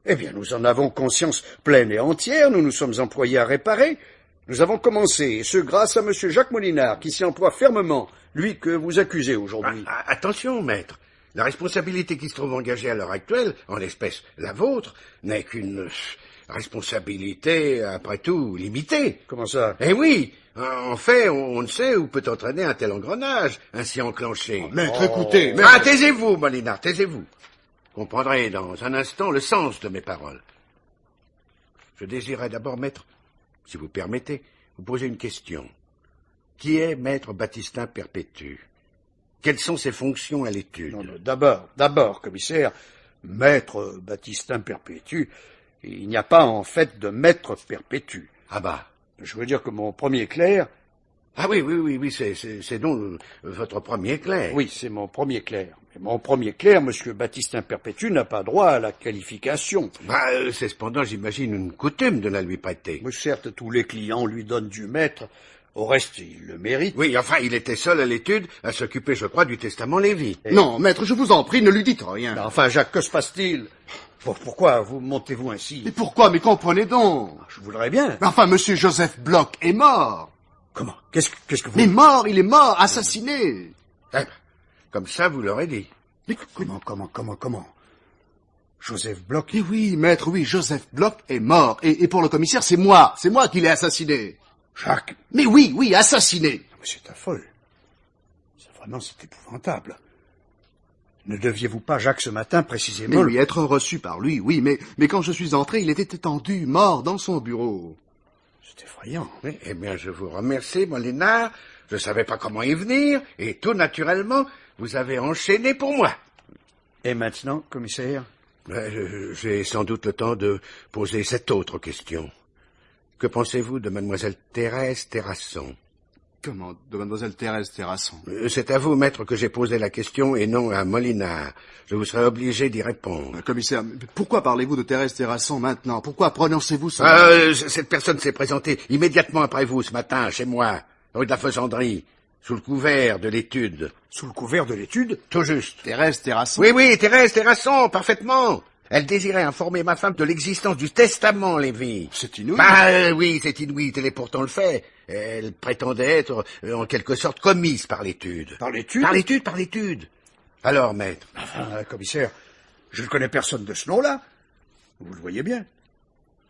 Eh bien, nous en avons conscience pleine et entière, nous nous sommes employés à réparer. Nous avons commencé, et ce grâce à M. Jacques Molinard, qui s'y emploie fermement, lui que vous accusez aujourd'hui.
Attention, maître. La responsabilité qui se trouve engagée à l'heure actuelle, en l'espèce la vôtre, n'est qu'une responsabilité, après tout, limitée.
Comment ça?
Eh oui. En fait, on ne sait où peut entraîner un tel engrenage, ainsi enclenché.
Maître, écoutez...
Taisez-vous, Molinard, taisez-vous. Comprendrez dans un instant le sens de mes paroles. Je désirais d'abord, maître, si vous permettez, vous poser une question. Qui est maître Baptistin Perpétue? Quelles sont ses fonctions à l'étude?
Non, d'abord, commissaire, maître Baptistin Perpétue, il n'y a pas en fait de maître Perpétue.
Ah bah.
Je veux dire que mon premier clerc...
Ah oui, c'est donc votre premier clerc.
Oui, c'est mon premier clerc. Mais mon premier clerc, monsieur Baptistin Perpétue, n'a pas droit à la qualification.
C'est cependant, j'imagine, une coutume de la lui prêter.
Mais certes, tous les clients lui donnent du maître. Au reste, il le mérite.
Oui, enfin, il était seul à l'étude à s'occuper, je crois, du testament Lévy.
Non, maître, je vous en prie, ne lui dites rien.
Mais enfin, Jacques, que se passe-t-il? Pourquoi vous montez-vous ainsi?
Mais pourquoi? Mais comprenez donc.
Je voudrais bien.
Mais enfin, monsieur Joseph Bloch est mort.
Comment? Qu'est-ce que vous...
Mais mort, il est mort, assassiné.
Comme ça, vous l'aurez dit.
Mais comment? Joseph Bloch?
Eh oui, maître, oui, Joseph Bloch est mort. Et pour le commissaire, c'est moi qui l'ai assassiné.
Jacques?
Mais oui, assassiné.
Mais c'est affreux. C'est épouvantable. Ne deviez-vous pas, Jacques, ce matin, précisément...
Mais oui, être reçu par lui, oui, mais quand je suis entré, il était étendu, mort, dans son bureau.
C'est effrayant.
Oui, eh bien, je vous remercie, Molinard. Je ne savais pas comment y venir, et tout naturellement, vous avez enchaîné pour moi.
Et maintenant, commissaire?
J'ai sans doute le temps de poser cette autre question. Que pensez-vous de mademoiselle Thérèse Terrasson?
Comment? De mademoiselle Thérèse Terrasson?
C'est à vous, maître, que j'ai posé la question et non à Molinard. Je vous serai obligé d'y répondre.
Commissaire, pourquoi parlez-vous de Thérèse Terrasson maintenant? Pourquoi prononcez-vous son...
Cette personne s'est présentée immédiatement après vous ce matin, chez moi, rue de la Faisanderie, sous le couvert de l'étude.
Sous le couvert de l'étude?
Tout juste.
Thérèse Terrasson?
Oui, Thérèse Terrasson, parfaitement. Elle désirait informer ma femme de l'existence du testament, Lévy.
C'est inouï.
Oui, c'est inouï, tel est pourtant le fait. Elle prétendait être, en quelque sorte, commise par l'étude.
Par l'étude?
Par l'étude. Alors, maître?
Enfin, commissaire, je ne connais personne de ce nom-là. Vous le voyez bien.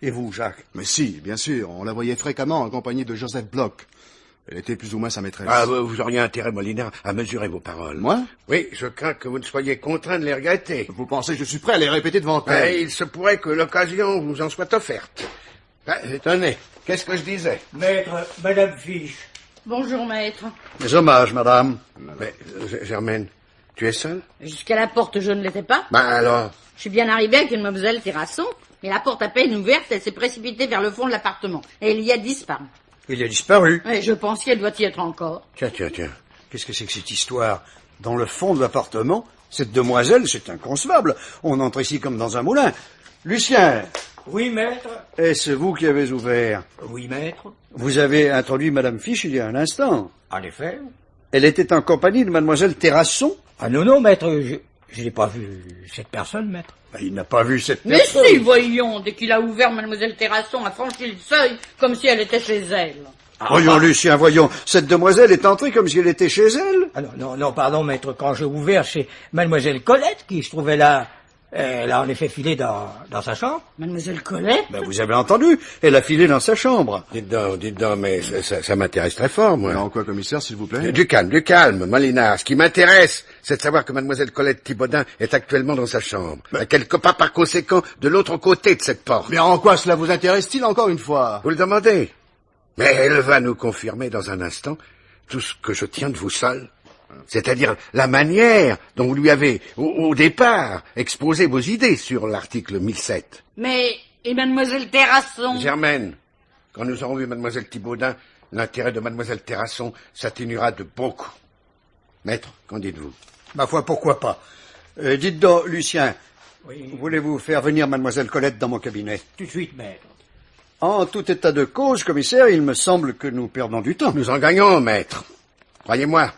Et vous, Jacques?
Mais si, bien sûr, on la voyait fréquemment en compagnie de Joseph Bloch. Elle était plus ou moins sa maîtresse.
Vous auriez intérêt, Molinard, à mesurer vos paroles.
Moi?
Oui, je crains que vous ne soyez contraint de les regretter.
Vous pensez que je suis prêt à les répéter devant elle?
Il se pourrait que l'occasion vous en soit offerte. Tenez, qu'est-ce que je disais?
Maître, Madame Fiche.
Bonjour, maître.
Mes hommages, madame.
Mais, Germaine, tu es seule?
Jusqu'à la porte, je ne l'étais pas.
Alors?
Je suis bien arrivée avec une mademoiselle Terrasson, mais la porte à peine ouverte, elle s'est précipitée vers le fond de l'appartement. Et elle y a disparu.
Il a disparu.
Et je pense qu'elle doit y être encore.
Tiens.
Qu'est-ce que c'est que cette histoire? Dans le fond de l'appartement, cette demoiselle, c'est inconcevable. On entre ici comme dans un moulin. Lucien,
Oui, maître.
est-ce vous qui avez ouvert?
Oui, maître.
Vous avez introduit Madame Fiche il y a un instant.
En effet.
Elle était en compagnie de Mademoiselle Terrasson?
Ah non, maître, je n'ai pas vu cette personne, maître.
Il n'a pas vu cette
Mais
personne.
si, voyons, dès qu'il a ouvert, mademoiselle Terrasson a franchi le seuil comme si elle était chez elle.
Voyons, Lucien, voyons. Cette demoiselle est entrée comme si elle était chez elle.
Ah non, pardon, maître, quand j'ai ouvert chez mademoiselle Colette, qui se trouvait là, elle a en effet filé dans sa chambre.
Mademoiselle Colette?
Ben, vous avez entendu. Elle a filé dans sa chambre.
Dites donc, mais ça m'intéresse très fort, moi.
Alors quoi, commissaire, s'il vous plaît?
Du calme, Molinard. Ce qui m'intéresse, c'est de savoir que mademoiselle Colette Thibaudet est actuellement dans sa chambre. Quelque part, par conséquent, de l'autre côté de cette porte.
Mais en quoi cela vous intéresse-t-il encore une fois?
Vous le demandez? Mais elle va nous confirmer dans un instant tout ce que je tiens de vous seul. C'est-à-dire la manière dont vous lui avez, au départ, exposé vos idées sur l'article 1007.
Mais, et mademoiselle Terrasson?
Germaine, quand nous aurons vu mademoiselle Thibaudet, l'intérêt de mademoiselle Terrasson s'atténuera de beaucoup. Maître, qu'en dites-vous?
Ma foi, pourquoi pas. Dites donc, Lucien,
Oui,
voulez-vous faire venir mademoiselle Colette dans mon cabinet?
tout de suite, maître.
En tout état de cause, commissaire, il me semble que nous perdons du temps.
Nous en gagnons, maître. Croyez-moi.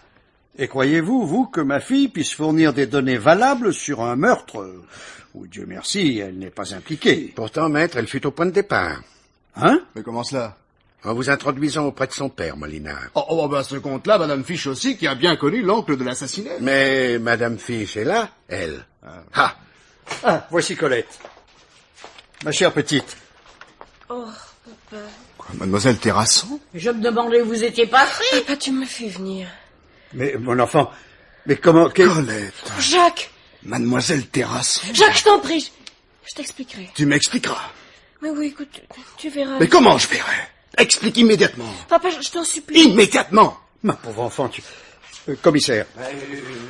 Et croyez-vous, vous, que ma fille puisse fournir des données valables sur un meurtre où, Dieu merci, elle n'est pas impliquée?
Pourtant, maître, elle fut au point de départ.
Hein?
Mais comment cela?
En vous introduisant auprès de son père, Molinard.
À ce compte-là, madame Fiche aussi, qui a bien connu l'oncle de l'assassiné.
Mais madame Fiche est là, elle. Ah,
Ah, voici Colette. Ma chère petite.
Oh, papa.
Quoi, mademoiselle Terrasson?
Je me demandais où vous étiez passé.
Papa, tu me fais venir.
Mais, mon enfant, mais comment...
Colette.
Jacques!
Mademoiselle Terrasson.
Jacques, je t'en prie. Je t'expliquerai.
Tu m'expliqueras.
Mais oui, écoute, tu verras.
Mais comment je verrai? Explique immédiatement.
Papa, je t'en supplie.
Immédiatement.
Ma pauvre enfant, tu... commissaire.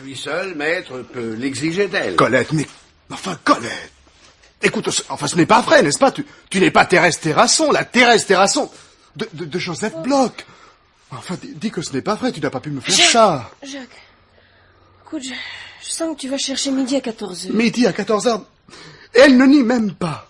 lui seul, maître, peut l'exiger d'elle.
Colette, mais... Enfin, Colette. Écoute, enfin, ce n'est pas vrai, n'est-ce pas? Tu n'es pas Thérèse Terrasson, la Thérèse Terrasson de Joseph Bloch. Enfin, dis que ce n'est pas vrai, tu n'as pas pu me faire ça.
Jacques, écoute, je sens que tu vas chercher midi à 14h.
Midi à 14h. Elle ne nie même pas.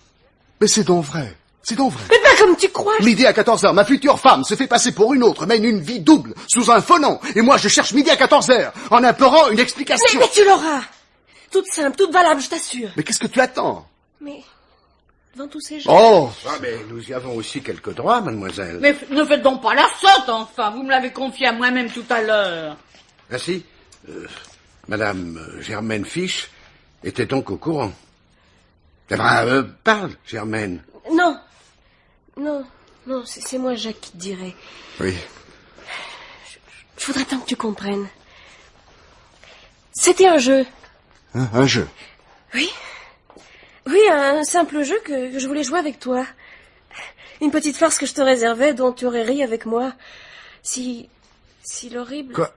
Mais c'est donc vrai. C'est donc vrai.
Mais pas comme tu crois.
Midi à 14h, ma future femme se fait passer pour une autre, mène une vie double, sous un faux nom. Et moi, je cherche midi à 14h, en implorant une explication.
Mais tu l'auras. Toute simple, toute valable, je t'assure.
Mais qu'est-ce que tu attends?
Mais, devant tous ces gens...
Oh!
Mais nous y avons aussi quelques droits, mademoiselle.
Mais ne faites donc pas la sotte, enfin. Vous me l'avez confié à moi-même tout à l'heure.
Ainsi, madame Germaine Fiche était donc au courant. Parle, Germaine.
Non, c'est moi, Jacques, qui te dirai.
Oui.
Je voudrais tant que tu comprennes. C'était un jeu.
Hein, un jeu.
Oui, un simple jeu que je voulais jouer avec toi. Une petite farce que je te réservais, dont tu aurais ri avec moi. Si l'horrible...
Quoi?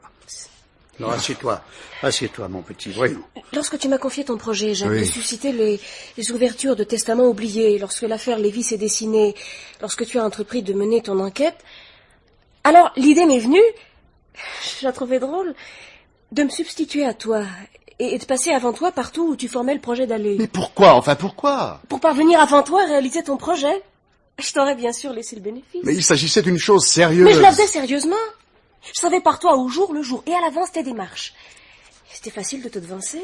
Non, assieds-toi. Assieds-toi, mon petit, voyons.
Lorsque tu m'as confié ton projet, Jacques,
Oui.
de susciter les ouvertures de testaments oubliés, lorsque l'affaire Lévy s'est dessinée, lorsque tu as entrepris de mener ton enquête, alors l'idée m'est venue, je la trouvais drôle, de me substituer à toi et de passer avant toi partout où tu formais le projet d'aller.
Mais pourquoi? Enfin, pourquoi?
Pour parvenir avant toi à réaliser ton projet, je t'aurais bien sûr laissé le bénéfice.
Mais il s'agissait d'une chose sérieuse.
Mais je la faisais sérieusement. Je savais par toi au jour le jour et à l'avance tes démarches. C'était facile de te devancer.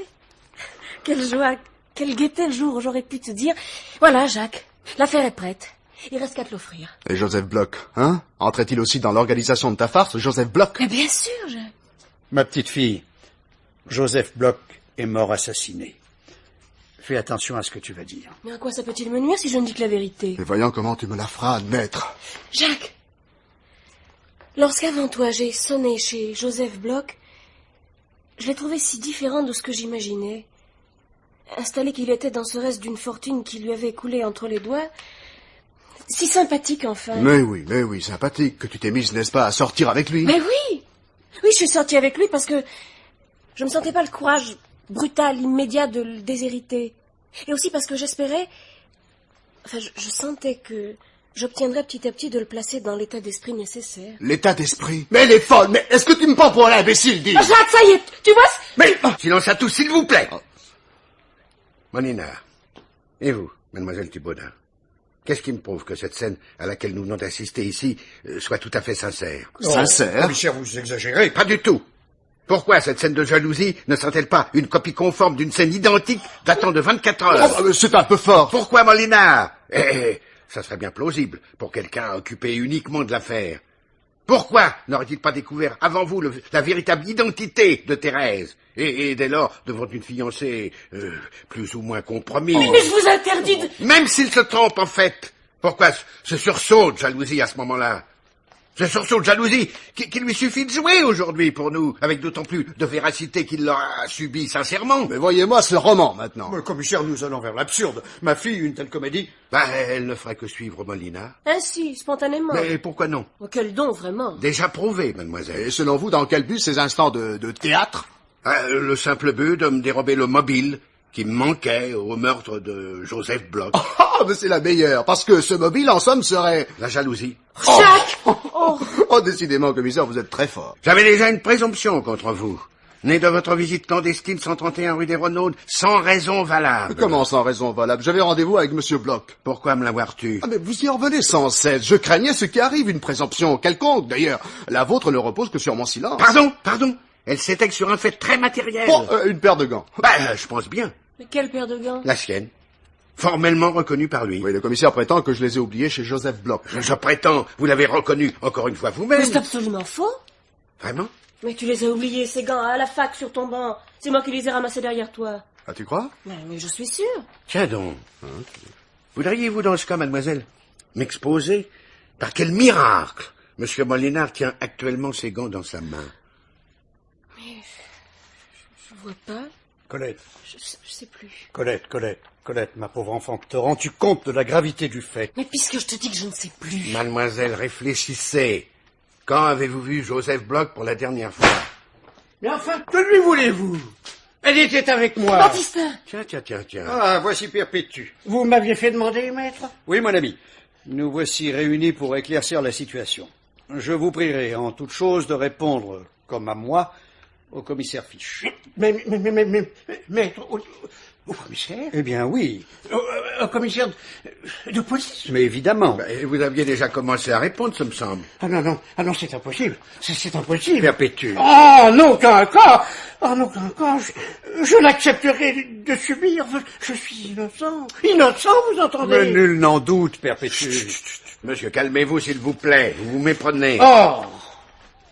Quelle joie, quelle gaieté le jour où j'aurais pu te dire « Voilà, Jacques, l'affaire est prête. Il reste qu'à te l'offrir. »
Et Joseph Bloch, hein? Entrait-il aussi dans l'organisation de ta farce, Joseph Bloch?
Mais bien sûr, Jacques.
Ma petite fille, Joseph Bloch est mort assassiné. Fais attention à ce que tu vas dire.
Mais à quoi ça peut-il me nuire si je ne dis que la vérité?
Et voyons comment tu me la feras admettre.
Jacques, lorsqu'avant toi j'ai sonné chez Joseph Bloch, je l'ai trouvé si différent de ce que j'imaginais. Installé qu'il était dans ce reste d'une fortune qui lui avait coulé entre les doigts, si sympathique enfin.
Mais oui, sympathique que tu t'es mise, n'est-ce pas, à sortir avec lui?
Mais oui, je suis sortie avec lui parce que je ne sentais pas le courage brutal, immédiat de le déshériter. Et aussi parce que j'espérais... Enfin, je sentais que j'obtiendrais petit à petit de le placer dans l'état d'esprit nécessaire.
L'état d'esprit? Mais elle est folle, mais est-ce que tu me prends pour un imbécile, dis?
Ah, Jacques, ça y est, tu vois...
Mais silence à tous, s'il vous plaît. Molinard, et vous, mademoiselle Thibaudet, qu'est-ce qui me prouve que cette scène à laquelle nous venons d'assister ici soit tout à fait sincère?
Sincère?
Commissaire, vous exagérez.
Pas du tout. Pourquoi cette scène de jalousie ne serait-elle pas une copie conforme d'une scène identique datant de 24 heures?
Oh, c'est un peu fort.
Pourquoi, Molinard? Ça serait bien plausible pour quelqu'un occupé uniquement de l'affaire. Pourquoi n'aurait-il pas découvert avant vous la véritable identité de Thérèse? Et dès lors, devant une fiancée plus ou moins compromise...
Mais je vous interdis de...
Même s'il se trompe, en fait, pourquoi ce sursaut de jalousie à ce moment-là? Ce sursaut de jalousie qui lui suffit de jouer aujourd'hui pour nous, avec d'autant plus de véracité qu'il l'aura subi sincèrement.
Mais voyez-moi ce roman, maintenant.
Mais, commissaire, nous allons vers l'absurde. Ma fille, une telle comédie...
Elle ne ferait que suivre Molinard.
Ainsi, spontanément.
Mais pourquoi non?
Oh, quel don, vraiment.
Déjà prouvé, mademoiselle.
Et selon vous, dans quel but ces instants de théâtre?
Le simple but de me dérober le mobile qui me manquait au meurtre de Joseph Bloch.
Ah, mais c'est la meilleure, parce que ce mobile, en somme, serait...
La jalousie.
Jacques!
Oh, décidément, commissaire, vous êtes très fort.
J'avais déjà une présomption contre vous, née de votre visite clandestine 131 rue des Renaudes, sans raison valable.
Comment sans raison valable? J'avais rendez-vous avec Monsieur Bloch.
Pourquoi me l'avoir tu?
Ah, mais vous y revenez sans cesse. Je craignais ce qui arrive, une présomption quelconque, d'ailleurs. La vôtre ne repose que sur mon silence.
Pardon. Elle s'étègue sur un fait très matériel.
Bon, une paire de gants.
Je pense bien.
Mais quelle paire de gants?
La sienne. Formellement reconnue par lui.
Oui, le commissaire prétend que je les ai oubliés chez Joseph Bloch.
Je prétends, vous l'avez reconnu encore une fois vous-même.
Mais c'est absolument faux.
Vraiment?
Mais tu les as oubliés, ces gants, à la fac, sur ton banc. C'est moi qui les ai ramassés derrière toi.
Ah, tu crois?
Mais je suis sûre.
Tiens donc. Voudriez-vous dans ce cas, mademoiselle, m'exposer par quel miracle Monsieur Molinard tient actuellement ses gants dans sa main?
Je vois pas.
Colette,
Je sais plus.
Colette, ma pauvre enfant, te rends-tu compte de la gravité du fait?
Mais puisque je te dis que je ne sais plus.
Mademoiselle, réfléchissez. Quand avez-vous vu Joseph Bloch pour la dernière fois?
Mais enfin, que lui voulez-vous? Elle était avec moi.
Baptistin!
Tiens.
Ah, voici Perpétue.
Vous m'aviez fait demander, maître?
Oui, mon ami. Nous voici réunis pour éclaircir la situation. Je vous prierai en toute chose de répondre, comme à moi, au commissaire Fiche.
Mais, maître, au commissaire?
Eh bien, oui.
Au commissaire de police?
Mais évidemment.
Vous aviez déjà commencé à répondre, ça me semble.
Ah non, c'est impossible. C'est impossible.
Perpétue.
Oh, en aucun cas. Je n'accepterai de subir. Je suis innocent. Innocent, vous entendez?
Mais nul n'en doute, Perpétue.
Monsieur, calmez-vous, s'il vous plaît. Vous vous méprenez.
Oh.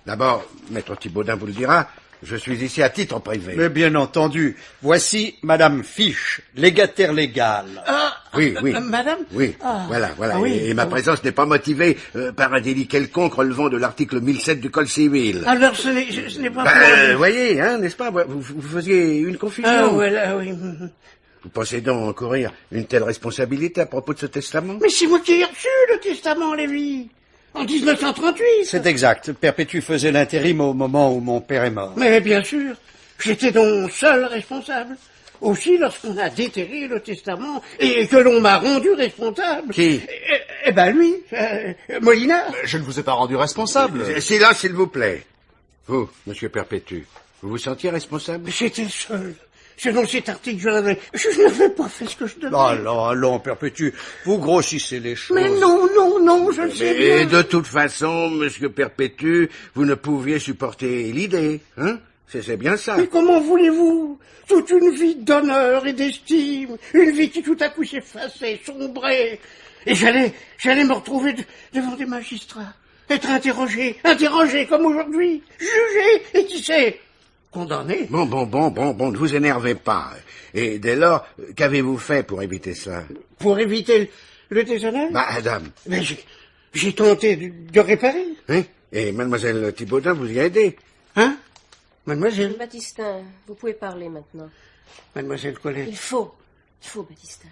D'abord, maître Thibaudet vous le dira, je suis ici à titre privé.
Mais bien entendu, voici Madame Fiche, légataire légale.
Oui.
Madame?
Oui,
Ah.
voilà.
Ah oui.
Et ma présence n'est pas motivée par un délit quelconque relevant de l'article 1007 du Code civil.
Alors, ce n'est pas pour...
Voyez, hein, n'est-ce pas, vous faisiez une confusion.
Ah, voilà, oui.
Vous pensez donc encourir une telle responsabilité à propos de ce testament?
Mais c'est moi qui ai reçu le testament, Lévy. En 1938.
C'est exact. Perpétue faisait l'intérim au moment où mon père est mort.
Mais bien sûr, j'étais donc seul responsable. Aussi, lorsqu'on a déterré le testament et que l'on m'a rendu responsable...
Qui?
Eh ben lui, Molinard.
Je ne vous ai pas rendu responsable.
Silence, s'il vous plaît. Vous, monsieur Perpétue, vous vous sentiez responsable?
J'étais seul. Selon cet article, je n'avais pas fait ce que je devais.
Allons, Perpétue, vous grossissez les choses.
Mais non, je le sais bien.
Et de toute façon, monsieur Perpétue, vous ne pouviez supporter l'idée, hein? C'est bien ça.
Mais comment voulez-vous? Toute une vie d'honneur et d'estime, une vie qui tout à coup s'effaçait, sombrait. Et j'allais me retrouver devant des magistrats, être interrogé comme aujourd'hui, jugé, et qui sait, condamné.
Bon, ne vous énervez pas. Et dès lors, qu'avez-vous fait pour éviter ça?
Pour éviter le déshonneur?
Madame.
Mais j'ai tenté de réparer.
Hein? Et mademoiselle Thibautin vous y a aidé?
Hein? Mademoiselle?
Baptistin, vous pouvez parler maintenant.
Mademoiselle Colette.
Il faut, Baptistin.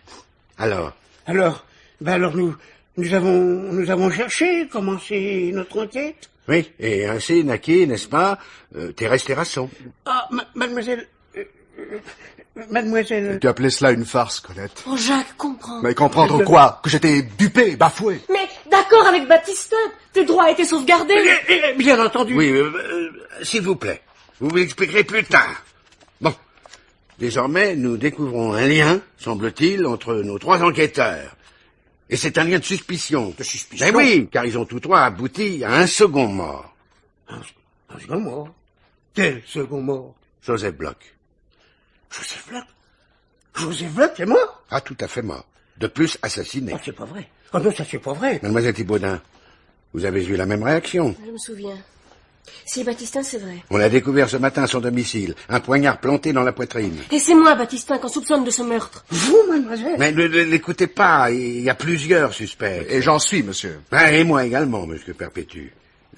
Alors,
nous avons cherché, commencé notre enquête.
oui, et ainsi naquit, n'est-ce pas, Thérèse Terrasson.
Ah, mademoiselle... mademoiselle...
Tu appelais cela une farce, Colette.
Oh, Jacques, comprends.
Mais comprendre quoi? Que j'étais dupé, bafoué.
Mais d'accord avec Baptistin, tes droits étaient sauvegardés.
Bien entendu.
Oui, s'il vous plaît, vous vous expliquerez plus tard. Bon, désormais, nous découvrons un lien, semble-t-il, entre nos trois enquêteurs. Et c'est un lien de suspicion.
De suspicion?
Ben oui, car ils ont tous trois abouti à un second mort.
Un second mort? Quel second mort?
Joseph Bloch.
Joseph Bloch? Joseph Bloch est mort?
Ah, tout à fait mort. De plus, assassiné.
Oh, c'est pas vrai. Oh non, ça c'est pas vrai.
Mademoiselle Thibautin, vous avez eu la même réaction.
Je me souviens. Si, Baptistin, c'est vrai.
On l'a découvert ce matin à son domicile, un poignard planté dans la poitrine.
Et c'est moi, Baptistin, qu'on soupçonne de ce meurtre.
Vous, mademoiselle?
Mais ne l'écoutez pas, il y a plusieurs suspects.
Et j'en suis, monsieur.
Et moi également, monsieur Perpétue.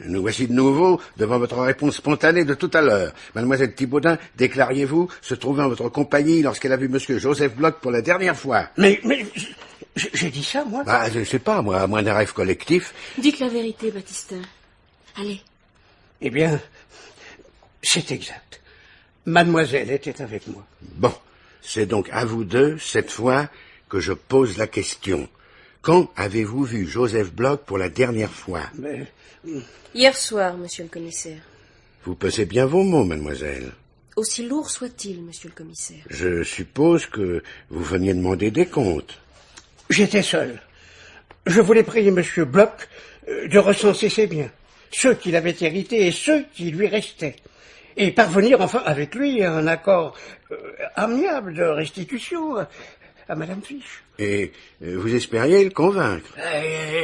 Nous voici de nouveau devant votre réponse spontanée de tout à l'heure. Mademoiselle Thibautin, déclariez-vous se trouver en votre compagnie lorsqu'elle a vu monsieur Joseph Bloch pour la dernière fois?
Mais j'ai dit ça, moi?
Je ne sais pas, moi, à moins d'un rêve collectif.
Dites la vérité, Baptistin. Allez.
Eh bien, c'est exact. Mademoiselle était avec moi.
Bon, c'est donc à vous deux, cette fois, que je pose la question. Quand avez-vous vu Joseph Bloch pour la dernière fois?
Mais...
Hier soir, monsieur le commissaire.
Vous pesez bien vos mots, mademoiselle.
Aussi lourd soit-il, monsieur le commissaire.
Je suppose que vous veniez demander des comptes.
J'étais seul. Je voulais prier monsieur Bloch de recenser ses biens, ceux qu'il avait hérités et ceux qui lui restaient, et parvenir enfin avec lui à un accord amiable de restitution à madame Fiche.
Et vous espériez le convaincre?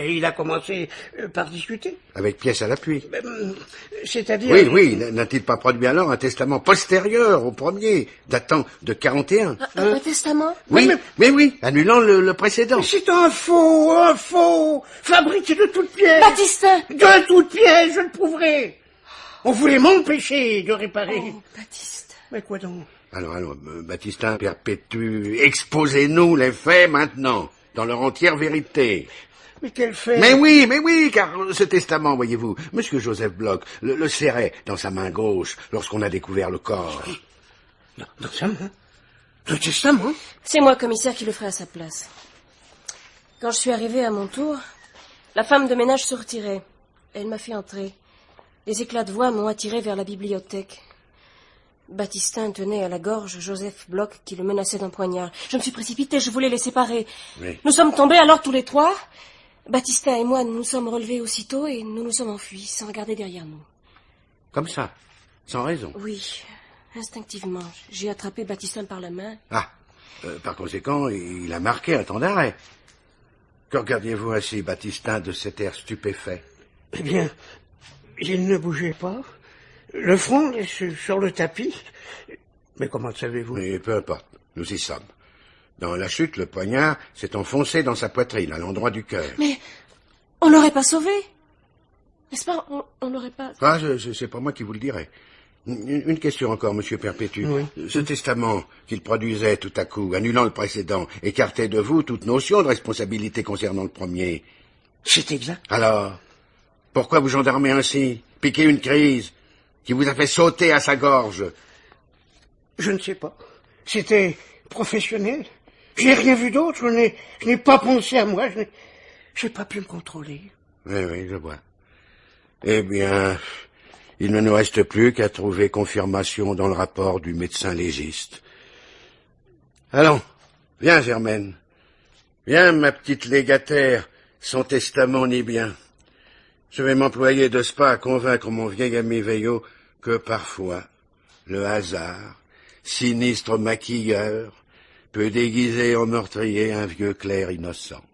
Il a commencé par discuter.
Avec pièce à l'appui.
C'est-à-dire...
Oui, n'a-t-il pas produit alors un testament postérieur au premier, datant de 41?
Un testament?
Oui, mais oui, annulant le précédent.
C'est un faux, fabriqué de toutes pièces.
Baptistin!
De toutes pièces, je le prouverai. On voulait m'empêcher de réparer.
Oh, Baptistin.
Mais quoi donc?
Alors, Baptistin Perpétue, exposez-nous les faits maintenant, dans leur entière vérité.
Mais quel fait?
Mais oui, car ce testament, voyez-vous, monsieur Joseph Bloch le serrait dans sa main gauche lorsqu'on a découvert le corps.
Dans sa main? Le testament?
C'est moi, commissaire, qui le ferai à sa place. Quand je suis arrivé à mon tour, la femme de ménage se retirait. Elle m'a fait entrer. Les éclats de voix m'ont attiré vers la bibliothèque. Baptistin tenait à la gorge Joseph Bloch qui le menaçait d'un poignard. Je me suis précipité, je voulais les séparer.
Oui.
Nous sommes tombés alors tous les trois. Baptistin et moi, nous nous sommes relevés aussitôt et nous nous sommes enfuis sans regarder derrière nous.
Comme ça, sans raison.
Oui, instinctivement. J'ai attrapé Baptistin par la main.
Par conséquent, il a marqué un temps d'arrêt. Que regardiez-vous ainsi, Baptistin, de cet air stupéfait?
Eh bien, il ne bougeait pas. Le front sur le tapis. Mais comment le savez-vous?
Mais peu importe, nous y sommes. Dans la chute, le poignard s'est enfoncé dans sa poitrine, à l'endroit du cœur.
Mais on l'aurait pas sauvé. N'est-ce pas? On l'aurait pas...
C'est pas moi qui vous le dirai. Une question encore, Monsieur Perpétue.
Oui.
Ce testament qu'il produisait tout à coup, annulant le précédent, écartait de vous toute notion de responsabilité concernant le premier.
C'est exact.
Alors, pourquoi vous gendarmez ainsi, piquer une crise qui vous a fait sauter à sa gorge?
Je ne sais pas. C'était professionnel. Je n'ai rien vu d'autre. Je n'ai pas pensé à moi. Je n'ai pas pu me contrôler.
Oui, je vois. Eh bien, il ne nous reste plus qu'à trouver confirmation dans le rapport du médecin légiste. Allons, viens, Germaine. Viens, ma petite légataire, sans testament ni bien. Je vais m'employer de ce pas à convaincre mon vieil ami Veillot que parfois, le hasard, sinistre maquilleur, peut déguiser en meurtrier un vieux clerc innocent.